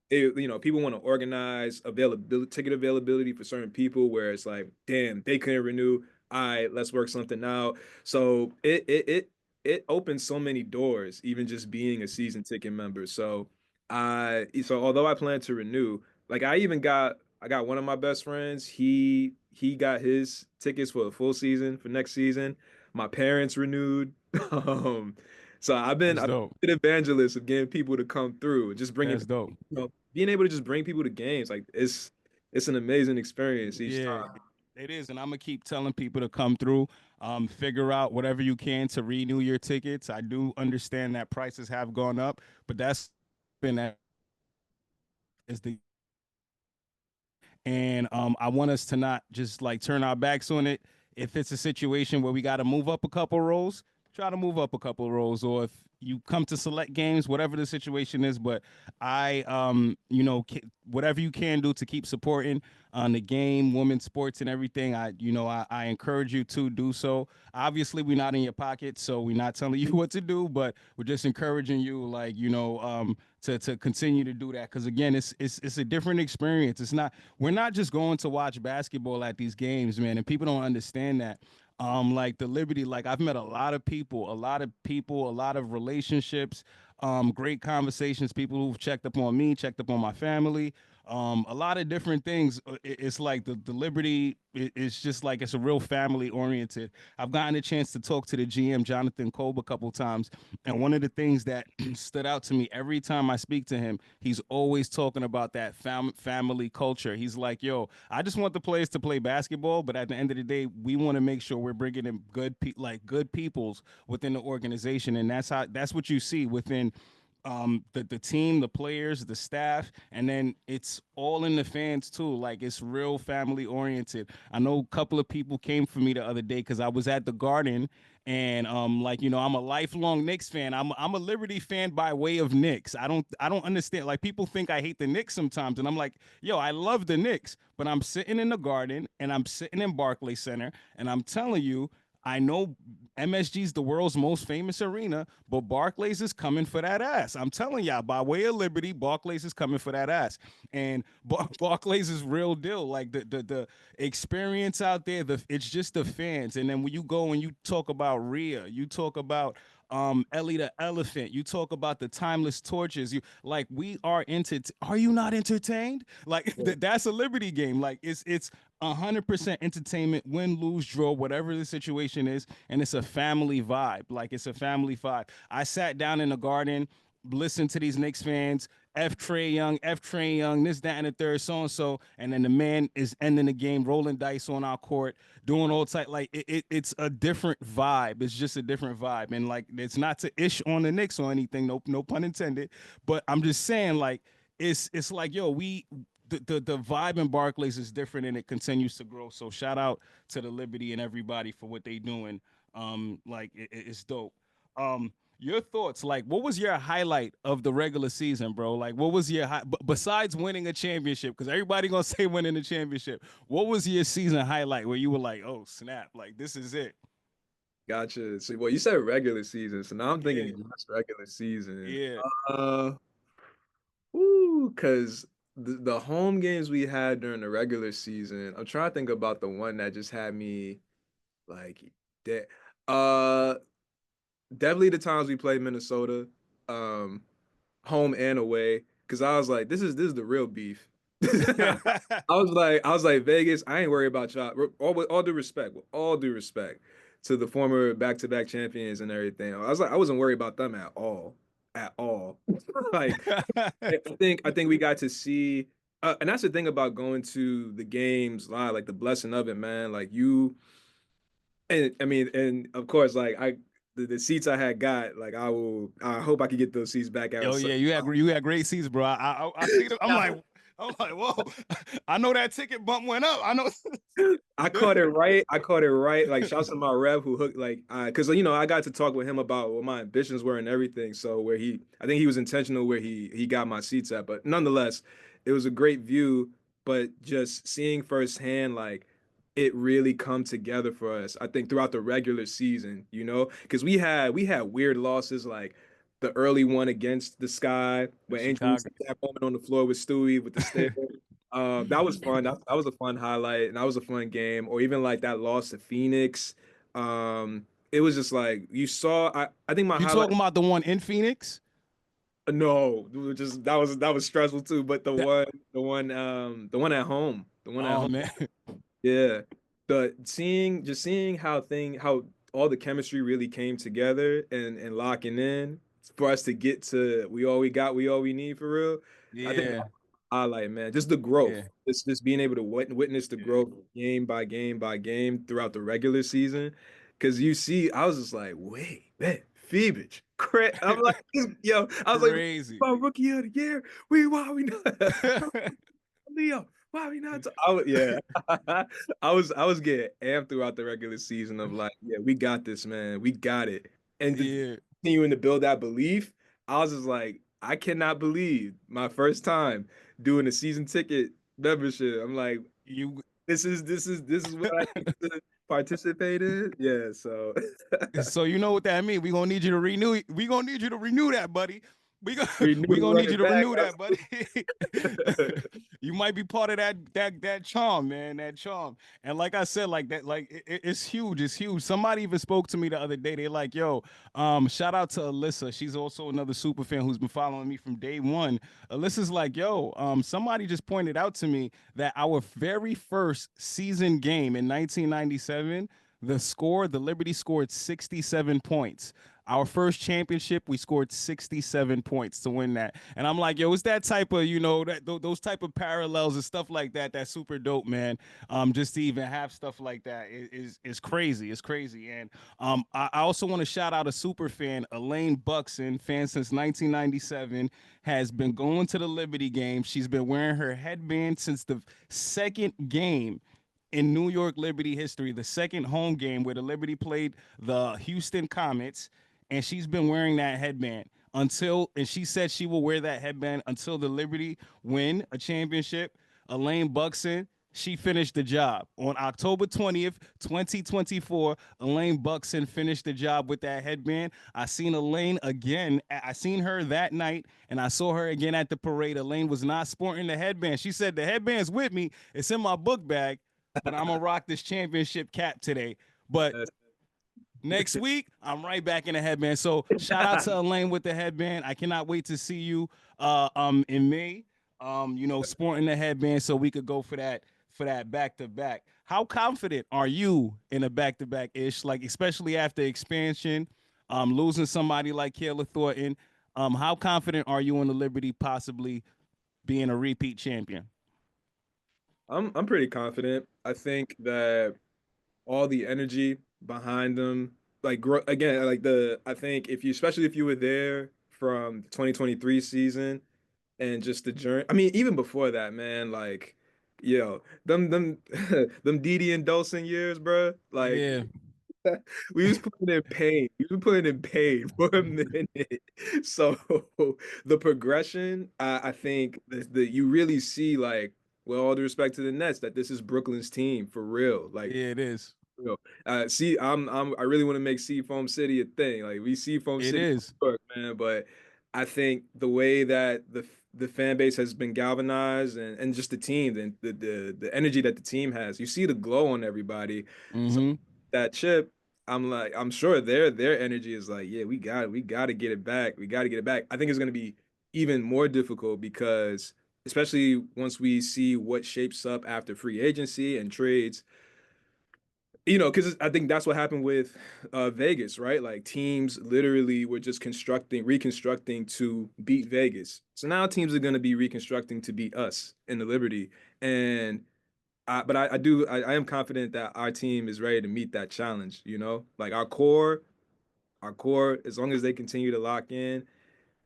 yeah. People want to organize availability, ticket availability for certain people where it's like, damn, they couldn't renew. All right, let's work something out. So it opens so many doors, even just being a season ticket member. So although I plan to renew, like I got one of my best friends. He got his tickets for a full season for next season. My parents renewed. Um, so That's I've dope. been an evangelist of getting people to come through, just bringing That's dope. being able to just bring people to games, like it's an amazing experience each Yeah, time. it is, and I'm gonna keep telling people to come through, figure out whatever you can to renew your tickets. I do understand that prices have gone up, but that's been that is the and I want us to not just like turn our backs on it. If it's a situation where we got to move up a couple rows, try to move up a couple of rows, or if you come to select games, whatever the situation is. But I, whatever you can do to keep supporting on the game, women's sports, and everything, I encourage you to do so. Obviously, we're not in your pocket, so we're not telling you what to do, but we're just encouraging you, like, to continue to do that. Because again, it's a different experience. It's not we're not just going to watch basketball at these games, man, and people don't understand that. Like the Liberty, like I've met a lot of people, a lot of relationships, great conversations, people who've checked up on me, checked up on my family, a lot of different things. It's like the Liberty, it's just like it's a real family oriented. I've gotten a chance to talk to the GM, Jonathan Kolb, a couple times, and one of the things that stood out to me every time I speak to him, he's always talking about that family culture. He's like, yo, I just want the players to play basketball, but at the end of the day, we want to make sure we're bringing in good peoples within the organization, and that's what you see within the team, the players, the staff, and then it's all in the fans too. Like it's real family oriented. I know a couple of people came for me the other day because I was at the Garden, and I'm a lifelong Knicks fan. I'm a Liberty fan by way of Knicks. I don't understand. Like people think I hate the Knicks sometimes, and I'm like, yo, I love the Knicks, but I'm sitting in the Garden and I'm sitting in Barclays Center, and I'm telling you, I know MSG is the world's most famous arena, but Barclays is coming for that ass. I'm telling y'all, by way of Liberty, Barclays is coming for that ass, and Barclays is real deal. Like the experience out there, it's just the fans. And then when you go and you talk about Rhea, you talk about Ellie the Elephant, you talk about the timeless torches. You like we are into. Are you not entertained? Like that's a Liberty game. Like it's 100% entertainment, win, lose, draw, whatever the situation is, and it's a family vibe. Like it's a family vibe. I sat down in the Garden, listened to these Knicks fans, F Trey Young, this, that, and the third, so and so, and then the man is ending the game, rolling dice on our court, doing all type. Like it's a different vibe. It's just a different vibe, and like it's not to ish on the Knicks or anything. No pun intended. But I'm just saying, like it's like yo, the vibe in Barclays is different and it continues to grow. So shout out to the Liberty and everybody for what they doing. It's dope. Your thoughts, like what was your highlight of the regular season, bro? Like what was your besides winning a championship? Because everybody gonna say winning the championship. What was your season highlight where you were like, oh snap, like this is it? Gotcha. So, well, you said regular season, so now I'm Yeah, thinking just regular season. yeah. Uh, Ooh, because the home games we had during the regular season, I'm trying to think about the one that just had me like that. Uh, Definitely the times we played Minnesota, um, home and away, because I was like, this is the real beef. I was like Vegas. I ain't worried about y'all. With all due respect, with all due respect to the former back-to-back champions and everything. I was like, I wasn't worried about them at all. Like, I think we got to see, and that's the thing about going to the games live, like the blessing of it, man. Like you, and I mean, and of course, like the seats I had got, like I hope I could get those seats back Oh out. So, yeah, you had great seats, bro. I see them. I'm like, whoa. I know that ticket bump went up. I know. I caught it right. I caught it right. Like shouts to my rep who hooked like because I got to talk with him about what my ambitions were and everything. So I think he was intentional where he got my seats at. But nonetheless, it was a great view. But just seeing firsthand like it really come together for us. I think throughout the regular season, because we had weird losses like the early one against the Sky The where Angel Reese Chicago. had that moment on the floor with Stewie with the stairs. That was fun. That was a fun highlight, and that was a fun game. Or even like that loss to Phoenix. It was just like you saw. I think my You highlight. talking about the one in Phoenix? No, it was just that was stressful too. But the That one, the one at home, the one at oh home. man. Yeah, just seeing how all the chemistry really came together and locking in for us to get to we all we need for real. I think Yeah. highlight, man. Just the growth. Yeah. Just being able to witness the Yeah. growth game by game by game throughout the regular season. Because I was just like, wait, man, Phoebus. I'm like, yo, I was like, Crazy. my rookie of the year. Why we not? Leo, why we not? Yeah, I was getting amped throughout the regular season of like, yeah, we got this, man. We got it. and just Yeah. continuing to build that belief, I was just like, I cannot believe my first time doing a season ticket membership. I'm like, You this is what I need to participate in. Yeah, so So you know what that means. We gonna need you to renew. We gonna need you to renew that, buddy. We gonna renew we to gonna run need you it to back. renew that, buddy. You might be part of that charm, man. That charm. And like I said, like that, like it's huge. It's huge. Somebody even spoke to me the other day. They're like, "Yo, shout out to Alyssa. She's also another super fan who's been following me from day one." Alyssa's like, "Yo, somebody just pointed out to me that our very first season game in 1997." The Liberty scored 67 points. Our first championship, we scored 67 points to win that. And I'm like, yo, it's that type of, those type of parallels and stuff like that. That's super dope, man. Just to even have stuff like that is crazy. It's crazy. And I also want to shout out a super fan, Elaine Buxton, fan since 1997, has been going to the Liberty game. She's been wearing her headband since the second game in New York Liberty history, the second home game where the Liberty played the Houston Comets, and she's been wearing that headband and she said she will wear that headband until the Liberty win a championship. Elaine Buxton, she finished the job on October 20th, 2024. Elaine Buxton finished the job with that headband. I seen Elaine again. I seen her that night, and I saw her again at the parade. Elaine was not sporting the headband. She said the headband's with me. It's in my book bag, but I'm gonna rock this championship cap today. But next week, I'm right back in the headband. So shout out to Elaine with the headband. I cannot wait to see you in May. Sporting the headband so we could go for that back to back. How confident are you in a back to back ish? Like especially after expansion, losing somebody like Kayla Thornton. How confident are you in the Liberty possibly being a repeat champion? I'm pretty confident. I think that all the energy behind them, again, like I think if you, especially if you were there from the 2023 season and just the journey. I mean, even before that, man, like, yo, them them Didi and Dawson years, bro. Like, Yeah, we was putting in pain. We were putting in pain for a minute. So the progression, I think the you really see, like, with all due respect to the Nets, that this is Brooklyn's team for real. Like, yeah, it is. real. See, I really want to make Seafoam City a thing. Like, we Seafoam It City, is. New York, man. But I think the way that the fan base has been galvanized, and just the team, and the energy that the team has, you see the glow on everybody. So Mm-hmm. that chip, I'm sure their energy is like, yeah, we got to get it back. We got to get it back. I think it's going to be even more difficult because especially once we see what shapes up after free agency and trades, because I think that's what happened with Vegas, right? Like, teams literally were just reconstructing to beat Vegas. So now teams are going to be reconstructing to beat us in the Liberty. And but I am confident that our team is ready to meet that challenge. Like, our core, as long as they continue to lock in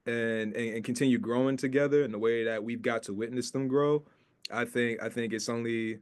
and continue growing together in the way that we've got to witness them grow, I think it's only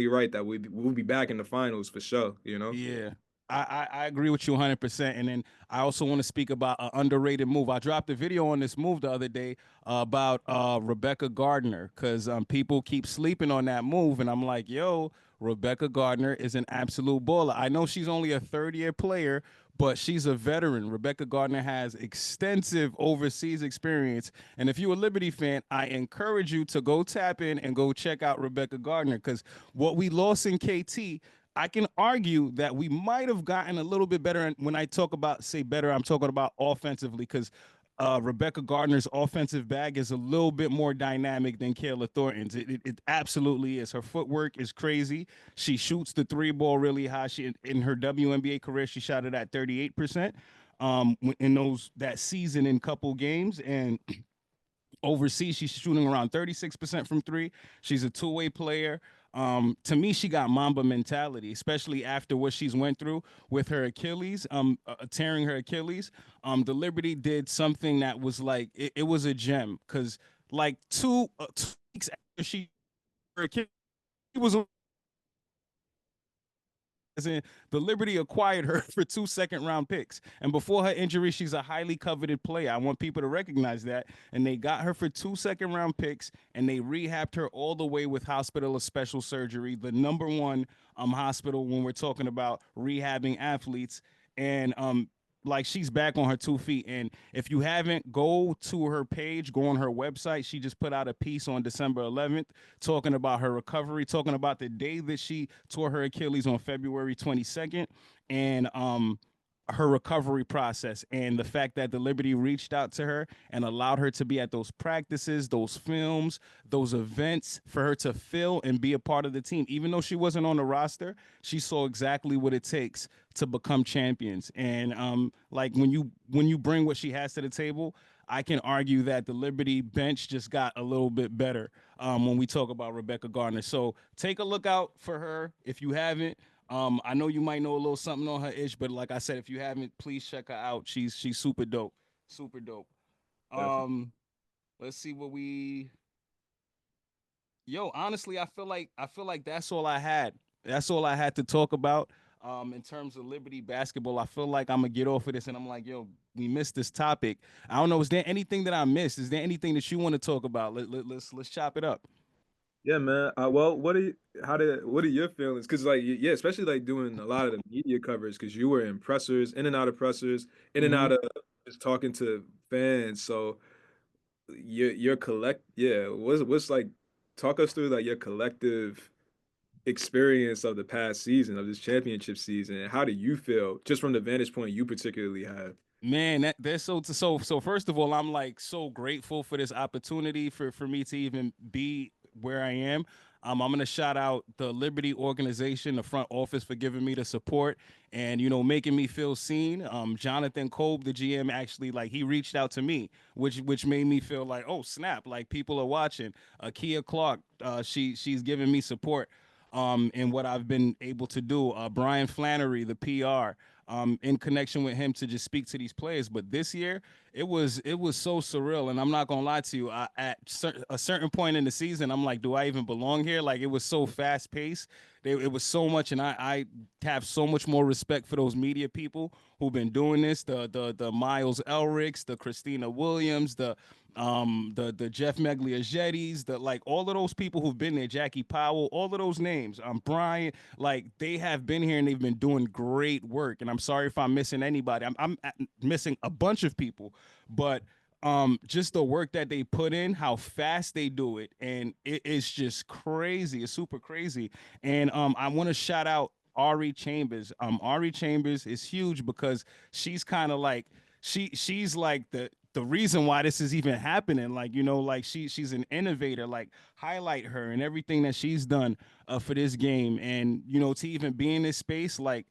right that we'll be back in the finals for sure. Yeah, I agree with you 100%. And then I also want to speak about an underrated move. I dropped a video on this move the other day about Rebecca Gardner because people keep sleeping on that move. And I'm like, yo, Rebecca Gardner is an absolute baller. I know she's only a third-year player, but she's a veteran. Rebecca Gardner has extensive overseas experience. And if you're a Liberty fan, I encourage you to go tap in and go check out Rebecca Gardner because what we lost in KT, I can argue that we might have gotten a little bit better. And when I talk about say better, I'm talking about offensively because Rebecca Gardner's offensive bag is a little bit more dynamic than Kayla Thornton's. It absolutely is. Her footwork is crazy. She shoots the three ball really high. In her WNBA career, she shot it at 38%. In that season in couple games, and overseas, she's shooting around 36% from three. She's a two-way player. To me, she got Mamba mentality, especially after what she's went through with her Achilles, tearing her Achilles. The Liberty did something that was like it was a gem because like 2 weeks after she her Achilles was as in the Liberty acquired her for 2 second round picks. And before her injury, she's a highly coveted player. I want people to recognize that. And they got her for 2 second round picks and they rehabbed her all the way with Hospital of Special Surgery, the number one hospital when we're talking about rehabbing athletes. And like she's back on her 2 feet. And if you haven't, go to her page, go on her website. She just put out a piece on December 11th talking about her recovery, talking about the day that she tore her Achilles on February 22nd, and her recovery process and the fact that the Liberty reached out to her and allowed her to be at those practices, those films, those events for her to feel and be a part of the team. Even though she wasn't on the roster, she saw exactly what it takes to become champions. And like when you bring what she has to the table, I can argue that the Liberty bench just got a little bit better when we talk about Rebecca Gardner. So take a look out for her if you haven't. I know you might know a little something on her ish, but like I said, if you haven't, please check her out. She's super dope, super dope. Definitely. Um, let's see what we. Yo, honestly, I feel like that's all I had. That's all I had to talk about. In terms of Liberty basketball, I feel like I'm gonna get off of this, and I'm like, yo, we missed this topic. I don't know. Is there anything that I missed? Is there anything that you want to talk about? Let's chop it up. Yeah, man. Well, what are your feelings? Because like, yeah, especially like doing a lot of the media coverage, because you were in pressers, in and out of pressers, in and Mm-hmm. out of just talking to fans. So your yeah, what's like, talk us through like your collective experience of the past season, of this championship season, and how do you feel just from the vantage point you particularly have? Man, that's so. First of all, I'm like so grateful for this opportunity for me to even be where I am. I'm gonna shout out the Liberty organization, the front office, for giving me the support and making me feel seen. Jonathan Kolb, the GM, actually like he reached out to me, which made me feel like, oh snap, like people are watching. Kia Clark, she's giving me support in what I've been able to do. Brian Flannery, the PR, in connection with him to just speak to these players. But this year, it was so surreal, and I'm not gonna lie to you. At a certain point in the season, I'm like, do I even belong here? Like it was so fast paced. It was so much, and I have so much more respect for those media people who've been doing this. The Miles Elricks, the Christina Williams, the Jeff Megliagettis, the like all of those people who've been there, Jackie Powell, all of those names, Brian, like they have been here and they've been doing great work. And I'm sorry if I'm missing anybody. I'm missing a bunch of people, but just the work that they put in, how fast they do it, and it's just crazy. It's super crazy. And I want to shout out Ari Chambers. Ari Chambers is huge because she's kind of like she's like the reason why this is even happening. Like like she's an innovator. Like highlight her and everything that she's done for this game, and to even be in this space, like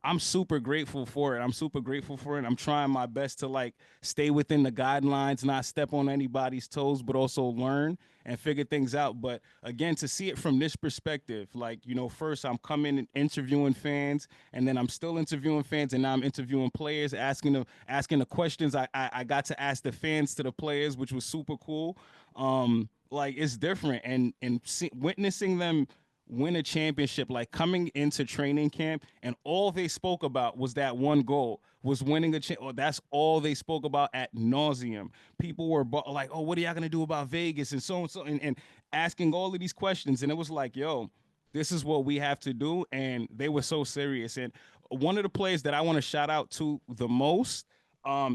I'm super grateful for it. I'm super grateful for it. I'm trying my best to like stay within the guidelines, not step on anybody's toes, but also learn and figure things out. But again, to see it from this perspective, like, first I'm coming and interviewing fans, and then I'm still interviewing fans, and now I'm interviewing players, asking the questions I got to ask the fans to the players, which was super cool. Like it's different, and witnessing them win a championship, like coming into training camp, and all they spoke about was that one goal, was winning a champ. That's all they spoke about at nauseum. People were like, "Oh, what are y'all gonna do about Vegas?" and so, and asking all of these questions, and it was like, "Yo, this is what we have to do," and they were so serious. And one of the players that I want to shout out to the most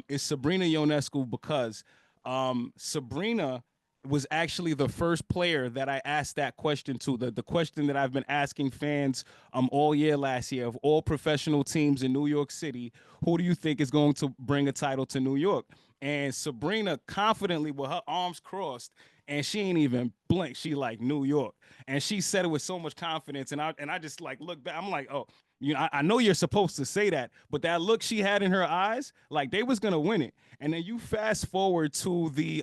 is Sabrina Ionescu because Sabrina was actually the first player that I asked that question to. The question that I've been asking fans all year last year of all professional teams in New York City, who do you think is going to bring a title to New York? And Sabrina confidently with her arms crossed and she ain't even blink. She like New York. And she said it with so much confidence. And I just like look back. I'm like, oh, I know you're supposed to say that, but that look she had in her eyes, like they was gonna win it. And then you fast forward to the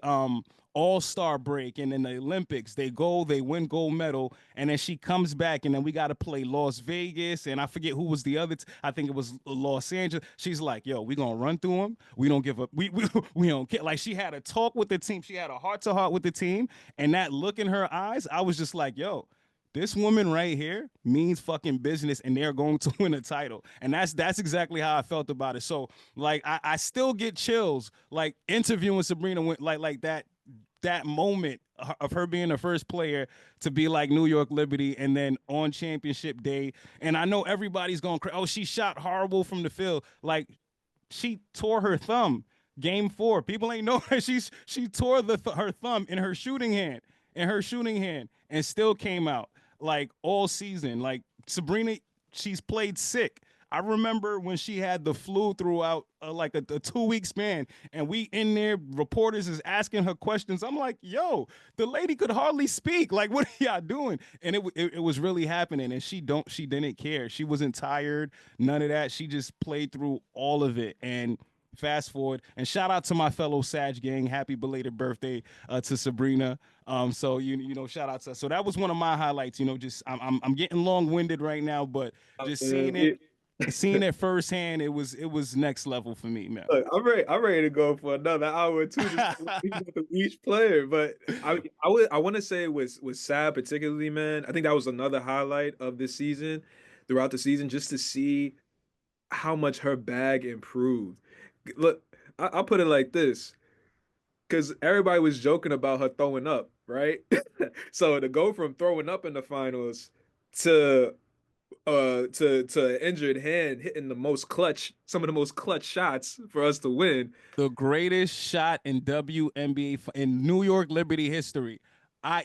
all-star break and in the Olympics, they go, they win gold medal, and then she comes back, and then we got to play Las Vegas, and I forget who was the other. I think it was Los Angeles. She's like, "Yo, we gonna run through them. We don't give up. We don't care." Like she had a talk with the team. She had a heart to heart with the team, and that look in her eyes, I was just like, "Yo." this woman right here means fucking business and they're going to win a title. And that's exactly how I felt about it. So like I still get chills like interviewing Sabrina like that moment of her being the first player to be like New York Liberty and then on championship day. And I know everybody's going, oh, she shot horrible from the field. Like she tore her thumb game 4. People ain't know that she tore her thumb in her shooting hand and still came out like all season. Like Sabrina, she's played sick. I remember when she had the flu throughout like a 2 week span, and we in there, reporters is asking her questions. I'm like, yo, the lady could hardly speak. Like, what are y'all doing? And it was really happening, and she didn't care. She wasn't tired, none of that. She just played through all of it, and fast forward and shout out to my fellow Sag gang. Happy belated birthday to Sabrina. So you know, shout out to. So that was one of my highlights. You know, just I'm getting long winded right now, but just seeing it firsthand, it was next level for me, man. Look, I'm ready to go for another hour or two just with each player. But I want to say with Sad particularly, man. I think that was another highlight of this season, throughout the season, just to see how much her bag improved. Look, I'll put it like this, because everybody was joking about her throwing up, right? So to go from throwing up in the finals to to injured hand hitting some of the most clutch shots for us to win. The greatest shot in WNBA in New York Liberty history.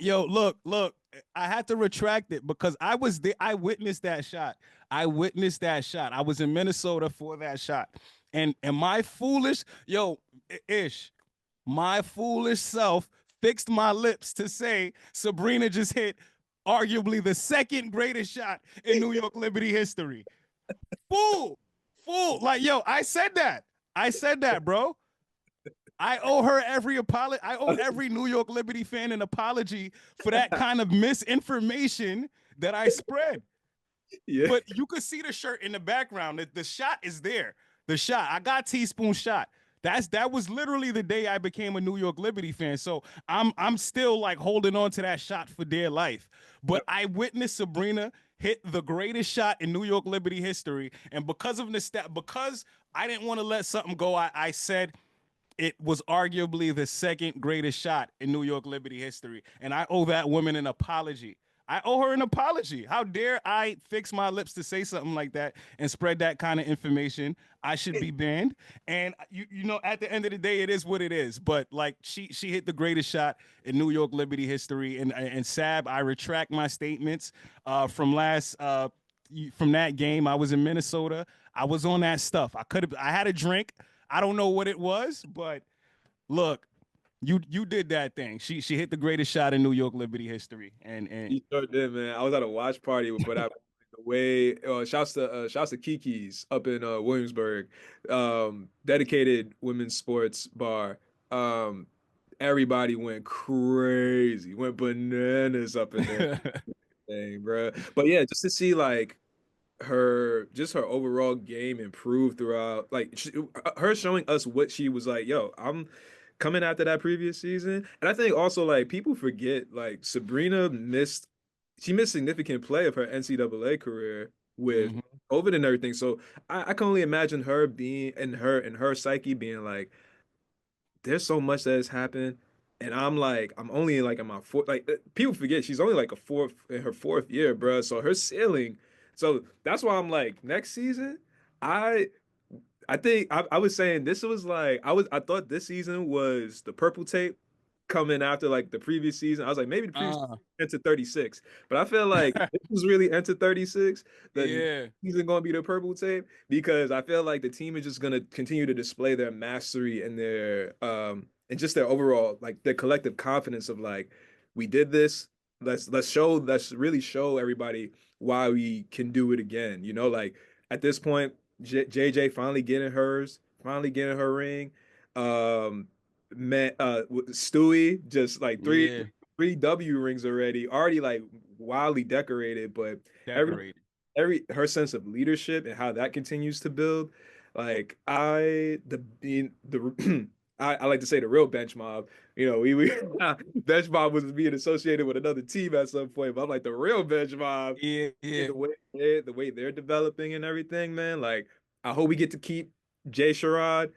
Look, I had to retract it because I witnessed that shot. I witnessed that shot. I was in Minnesota for that shot. And my foolish, ish, my foolish self fixed my lips to say Sabrina just hit arguably the second greatest shot in New York Liberty history. Fool, fool. Like, yo, I said that. I said that, bro. I owe her every apology. I owe every New York Liberty fan an apology for that kind of misinformation that I spread. Yeah, But you could see the shirt in the background. The shot is there. The shot. I got teaspoon shot. That was literally the day I became a New York Liberty fan. So I'm still like holding on to that shot for dear life. But I witnessed Sabrina hit the greatest shot in New York Liberty history, and because of because I didn't want to let something go, I said it was arguably the second greatest shot in New York Liberty history. And I owe that woman an apology. I owe her an apology. How dare I fix my lips to say something like that and spread that kind of information? I should be banned. And you know, at the end of the day, it is what it is. But like she hit the greatest shot in New York Liberty history. And Sab, I retract my statements from that game. I was in Minnesota. I was on that stuff. I had a drink. I don't know what it was, but look, you did that thing. She hit the greatest shot in New York Liberty history, and you sure did, man. I was at a watch party, but the way shouts to Kiki's up in Williamsburg, dedicated women's sports bar. Um, Everybody went crazy, went bananas up in there, thing, bro. But yeah, just to see like her overall game improved throughout, like her showing us what she was like, yo, I'm coming after that previous season. And I think also like people forget like she missed significant play of her NCAA career with Mhm. COVID and everything. So I can only imagine her being in her psyche being like, there's so much that has happened, and I'm only like in my fourth. Like people forget she's only like a fourth in her fourth year, bro. So her ceiling. So that's why I'm like next season. I I think I was saying this was like I thought this season was the purple tape coming after like the previous season. I was like maybe the previous uh, into 36, but I feel like this was really into 36. The next yeah, season going to be the purple tape because I feel like the team is just going to continue to display their mastery and their and just their overall like their collective confidence of like we did this. Let's really show everybody why we can do it again. You know, like at this point JJ finally getting her ring. Um, man, Stewie just like yeah, three W rings already like wildly decorated. But decorated. every her sense of leadership and how that continues to build, like I the I like to say the real bench mob. We bench mob was being associated with another team at some point, but I'm like the real bench mob. Yeah, yeah, The way they're developing and everything, man. Like I hope we get to keep Jay Sherrod.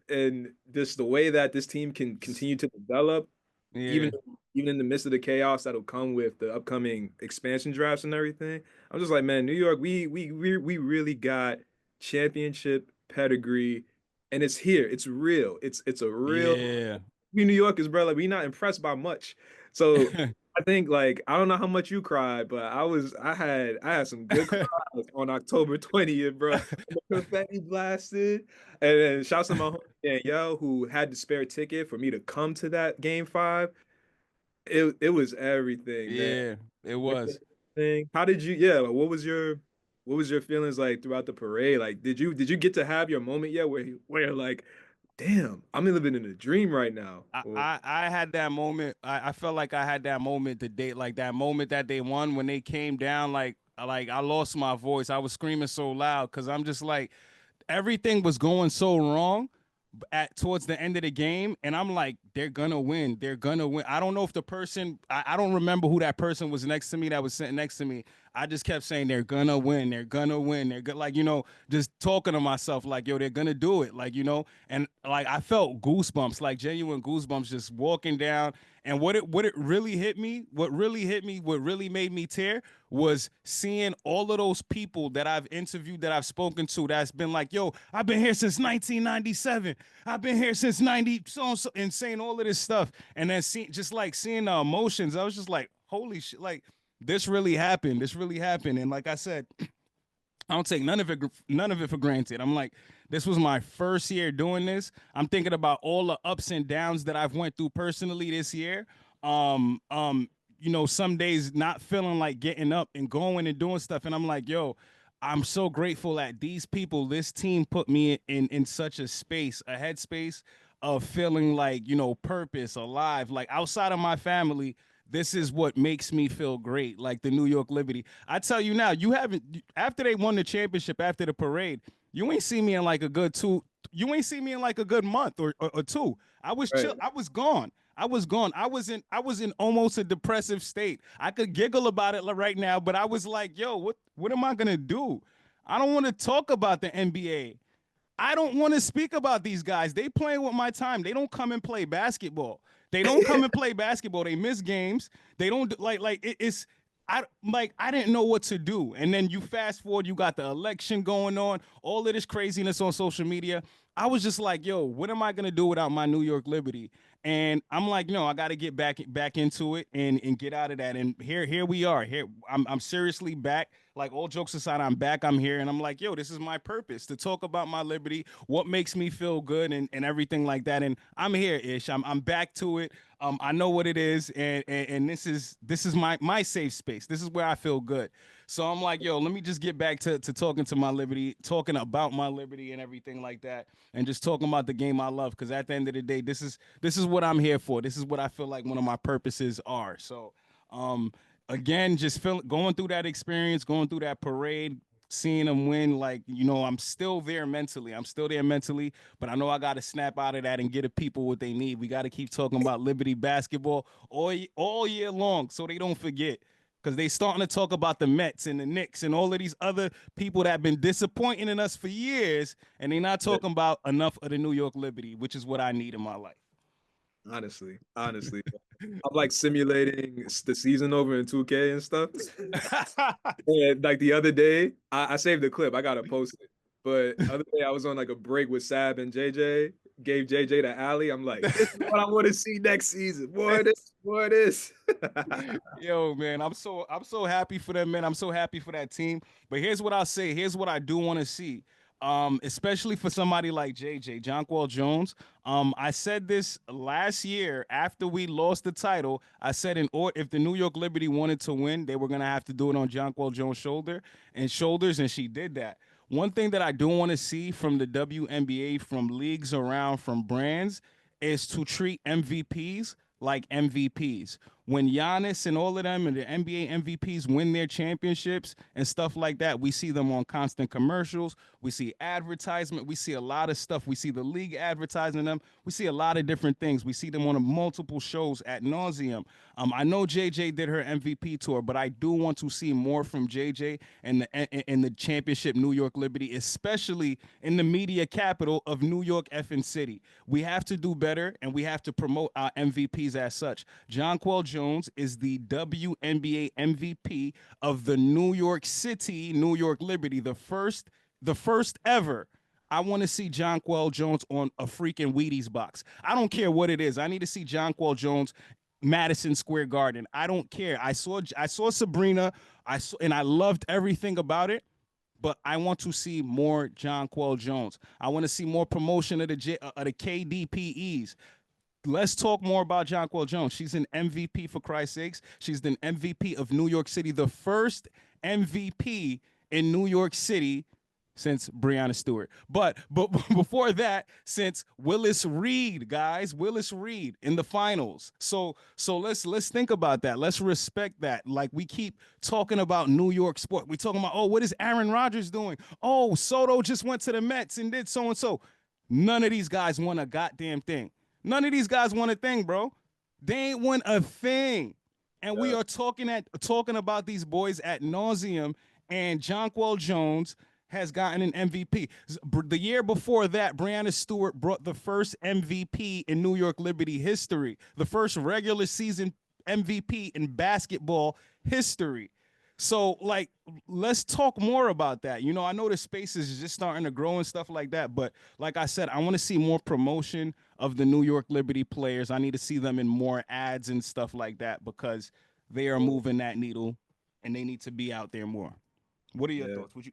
And just the way that this team can continue to develop, even yeah, even in the midst of the chaos that'll come with the upcoming expansion drafts and everything. I'm just like, man, New York, we really got championship pedigree, and it's here. It's real. It's a real. yeah. We New Yorkers, bro. Like we not impressed by much. So I think like I don't know how much you cried, but I had some good cries on October 20th, bro. The confetti blasted, and then shouts to my homie Danielle who had the spare ticket for me to come to that game 5. It was everything, man. Yeah, it was. Thing. How did you? Yeah, like, what was your feelings like throughout the parade? Like, did you get to have your moment yet where like, damn, I'm living in a dream right now? I, I had that moment. I felt like I had that moment the day, like that moment that they won when they came down. Like I lost my voice. I was screaming so loud because I'm just like, everything was going so wrong at towards the end of the game, and I'm like, they're gonna win. They're gonna win. I don't know if the person, I don't remember who that person was next to me that was sitting next to me. I just kept saying they're gonna win. They're gonna win. They're good. Like just talking to myself like, yo, they're gonna do it. Like and like I felt goosebumps, like genuine goosebumps, just walking down. And what it really hit me, what really made me tear was seeing all of those people that I've interviewed, that I've spoken to, that's been like, yo, I've been here since 1997. I've been here since 90, so and saying all of this stuff. And then just like seeing the emotions, I was just like, holy shit, like this really happened. This really happened. And like I said, I don't take none of it for granted. I'm like, this was my first year doing this. I'm thinking about all the ups and downs that I've went through personally this year. Um, um, some days not feeling like getting up and going and doing stuff. And I'm like, yo, I'm so grateful that these people, this team put me in such a space, a headspace of feeling like, purpose, alive. Like outside of my family, this is what makes me feel great, like the New York Liberty. I tell you now, you haven't after they won the championship, after the parade, you ain't see me in like a good two. You ain't see me in like a good month or two. I was Right. chill. I was gone. I was gone. I was in almost a depressive state. I could giggle about it right now, but I was like, yo, what am I gonna do? I don't want to talk about the NBA. I don't want to speak about these guys. They playing with my time. They don't come and play basketball. They don't come and play basketball. They miss games. They don't it's I didn't know what to do. And then you fast forward, you got the election going on, all of this craziness on social media. I was just like, yo, what am I gonna do without my New York Liberty? And I'm like, no, I got to get back into it and get out of that. And here we are. Here I'm seriously back. Like all jokes aside, I'm back. I'm here, and I'm like, yo, this is my purpose to talk about my liberty, what makes me feel good, and everything like that. And I'm here, ish. I'm back to it. I know what it is, and this is my safe space. This is where I feel good. So I'm like, yo, let me just get back to talking to my liberty, talking about my liberty and everything like that, and just talking about the game I love. Because at the end of the day, this is what I'm here for. This is what I feel like one of my purposes are. So, um, again, just going through that experience, going through that parade, seeing them win, like I'm still there mentally. I'm still there mentally, but I know I got to snap out of that and get the people what they need. We got to keep talking about Liberty basketball all year long, so they don't forget. Because they starting to talk about the Mets and the Knicks and all of these other people that have been disappointing in us for years, and they're not talking about enough of the New York Liberty, which is what I need in my life. Honestly, I'm like simulating the season over in 2K and stuff. And like the other day, I saved the clip. I gotta post it. But other day, I was on like a break with Sab and JJ. Gave JJ the alley. I'm like, this is what I want to see next season. More of this, more of this. Yo, man, I'm so happy for them, man. I'm so happy for that team. But here's what I'll say. Here's what I do want to see. Especially for somebody like JJ, Jonquel Jones. I said this last year after we lost the title. I said if the New York Liberty wanted to win, they were gonna have to do it on Jonquel Jones' shoulders, and she did that. One thing that I do want to see from the WNBA, from leagues around, from brands, is to treat MVPs like MVPs. When Giannis and all of them and the NBA MVPs win their championships and stuff like that, we see them on constant commercials. We see advertisement. We see a lot of stuff. We see the league advertising them. We see a lot of different things. We see them on a multiple shows at nauseum. I know JJ did her MVP tour, but I do want to see more from JJ and the championship New York Liberty, especially in the media capital of New York effing City. We have to do better, and we have to promote our MVPs as such. Jonquel Jones is the WNBA MVP of the New York City, New York Liberty, the first ever. I want to see Jonquel Jones on a freaking Wheaties box. I don't care what it is. I need to see Jonquel Jones Madison Square Garden. I don't care. I saw Sabrina. And I loved everything about it. But I want to see more Jonquel Jones. I want to see more promotion of the KDPEs. Let's talk more about Jonquel Jones. She's an MVP for Christ's sakes. She's the MVP of New York City, the first MVP in New York City since Breonna Stewart. But before that, since Willis Reed, guys, Willis Reed in the finals. So let's think about that. Let's respect that. Like we keep talking about New York sport. We talking about, oh, what is Aaron Rodgers doing? Oh, Soto just went to the Mets and did so and so. None of these guys won a goddamn thing. None of these guys won a thing, bro. They ain't won a thing. And we Yeah. are talking about these boys at nauseum. And Jonquel Jones has gotten an MVP. The year before that, Breonna Stewart brought the first MVP in New York Liberty history, the first regular season MVP in basketball history. So, like, let's talk more about that. I know the space is just starting to grow and stuff like that, but like I said, I want to see more promotion of the New York Liberty players. I need to see them in more ads and stuff like that because they are moving that needle and they need to be out there more. What are your Yeah. thoughts? Would you?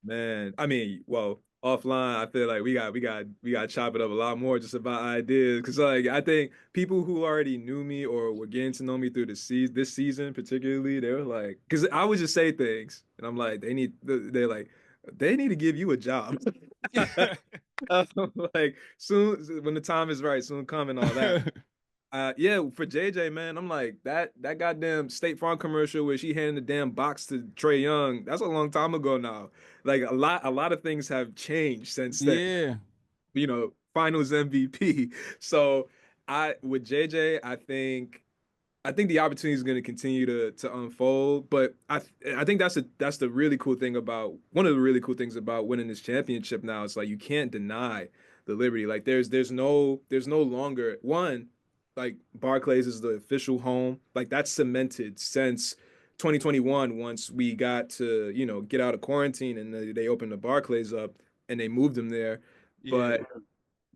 Man, I mean, well, offline, I feel like we got to chop it up a lot more just about ideas because like I think people who already knew me or were getting to know me through the season, this season particularly, they were like, because I would just say things, and I'm like, they're like, they need to give you a job. Like soon when the time is right, soon come and all that. Yeah, for JJ, man, I'm like that goddamn State Farm commercial where she handed the damn box to Trey Young. That's a long time ago now. Like a lot of things have changed since then. Yeah, Finals MVP. So I with JJ, I think the opportunity is going to continue to unfold. But I think that's the really cool thing about one of the really cool things about winning this championship now. It's like you can't deny the Liberty. Like there's no longer one like Barclays is the official home. Like that's cemented since 2021 once we got to get out of quarantine and they opened the Barclays up and they moved them there. yeah, But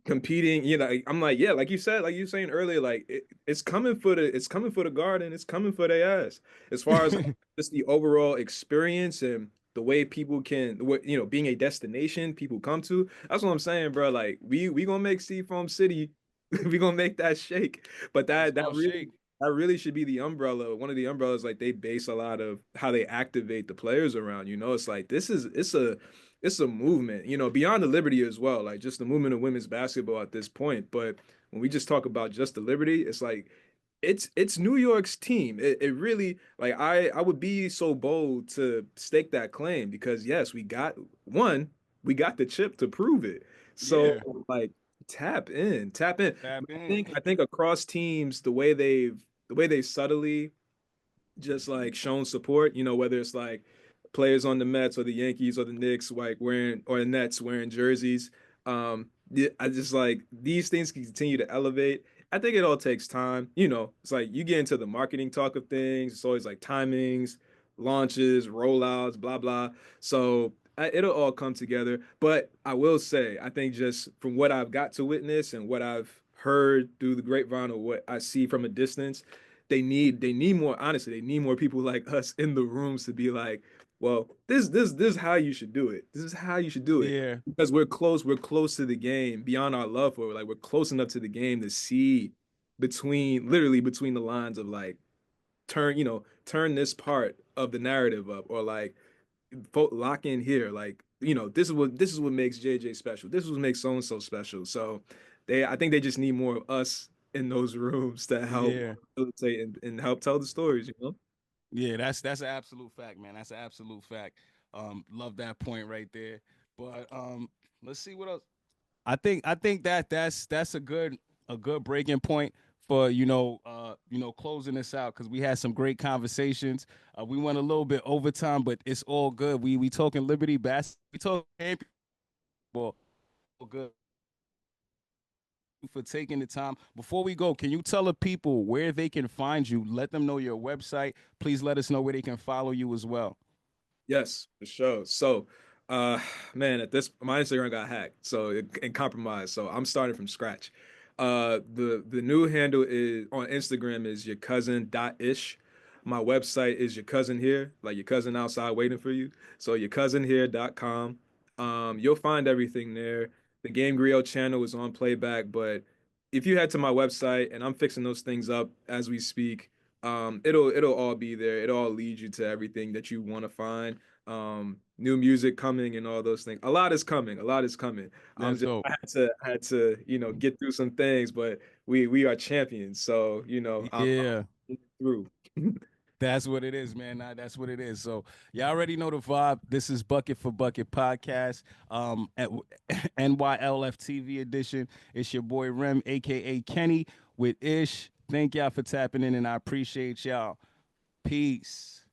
competing, I'm like, yeah, like you said, like you were saying earlier, like it's coming for the garden, it's coming for their ass. As far as just the overall experience and the way people can, being a destination people come to. That's what I'm saying, bro. Like we gonna make Seafoam City, we gonna make that shake. But it's that that gonna really shake. that really should be the umbrella. One of the umbrellas, like they base a lot of how they activate the players around. It's like it's a movement, beyond the Liberty as well, like just the movement of women's basketball at this point. But when we just talk about just the Liberty, it's like it's New York's team. It really like I would be so bold to stake that claim because yes, we got the chip to prove it. So Yeah, like tap in, tap in. tap I in. think I think across teams, the way they subtly just like shown support, whether it's like players on the Mets or the Yankees or the Knicks like wearing or the Nets wearing jerseys. Yeah, I just like these things can continue to elevate. I think it all takes time. It's like you get into the marketing talk of things. It's always like timings, launches, rollouts, blah blah. So it'll all come together. But I will say, I think just from what I've got to witness and what I've heard through the grapevine or what I see from a distance, they need more, honestly, they need more people like us in the rooms to be like, well, this is how you should do it. This is how you should do it. Yeah, Because we're close to the game beyond our love for it. Like we're close enough to the game to see literally between the lines of like turn this part of the narrative up or like lock in here. Like, this is what makes JJ special. This is what makes so and so special. So I think they just need more of us in those rooms to help yeah, facilitate and help tell the stories. yeah. That's an absolute fact, man. That's an absolute fact. Love that point right there. But let's see what else. I think that that's a good breaking point for closing this out because we had some great conversations. We went a little bit overtime, but it's all good. We talking Liberty basketball. We talking basketball. All good for taking the time. Before we go, can you tell the people where they can find you? Let them know your website. Please let us know where they can follow you as well. Yes, for sure. So, uh, man, at this my Instagram got hacked, and compromised. So I'm starting from scratch. The new handle is on Instagram is your cousin dot ish. My website is your cousin here, like your cousin outside waiting for you. So yourcousinhere.com. You'll find everything there. The Game Griot channel is on playback, but if you head to my website and I'm fixing those things up as we speak, it'll all be there. It'll all lead you to everything that you want to find. New music coming and all those things. A lot is coming. A lot is coming. That's dope. I had to get through some things, but we are champions. So, Yeah. I'm through. That's what it is, man. Nah, that's what it is. So y'all already know the vibe. This is Bucket for Bucket podcast, at NYLF TV edition. It's your boy Rem, aka Kenny, with Ish. Thank y'all for tapping in, and I appreciate y'all. Peace.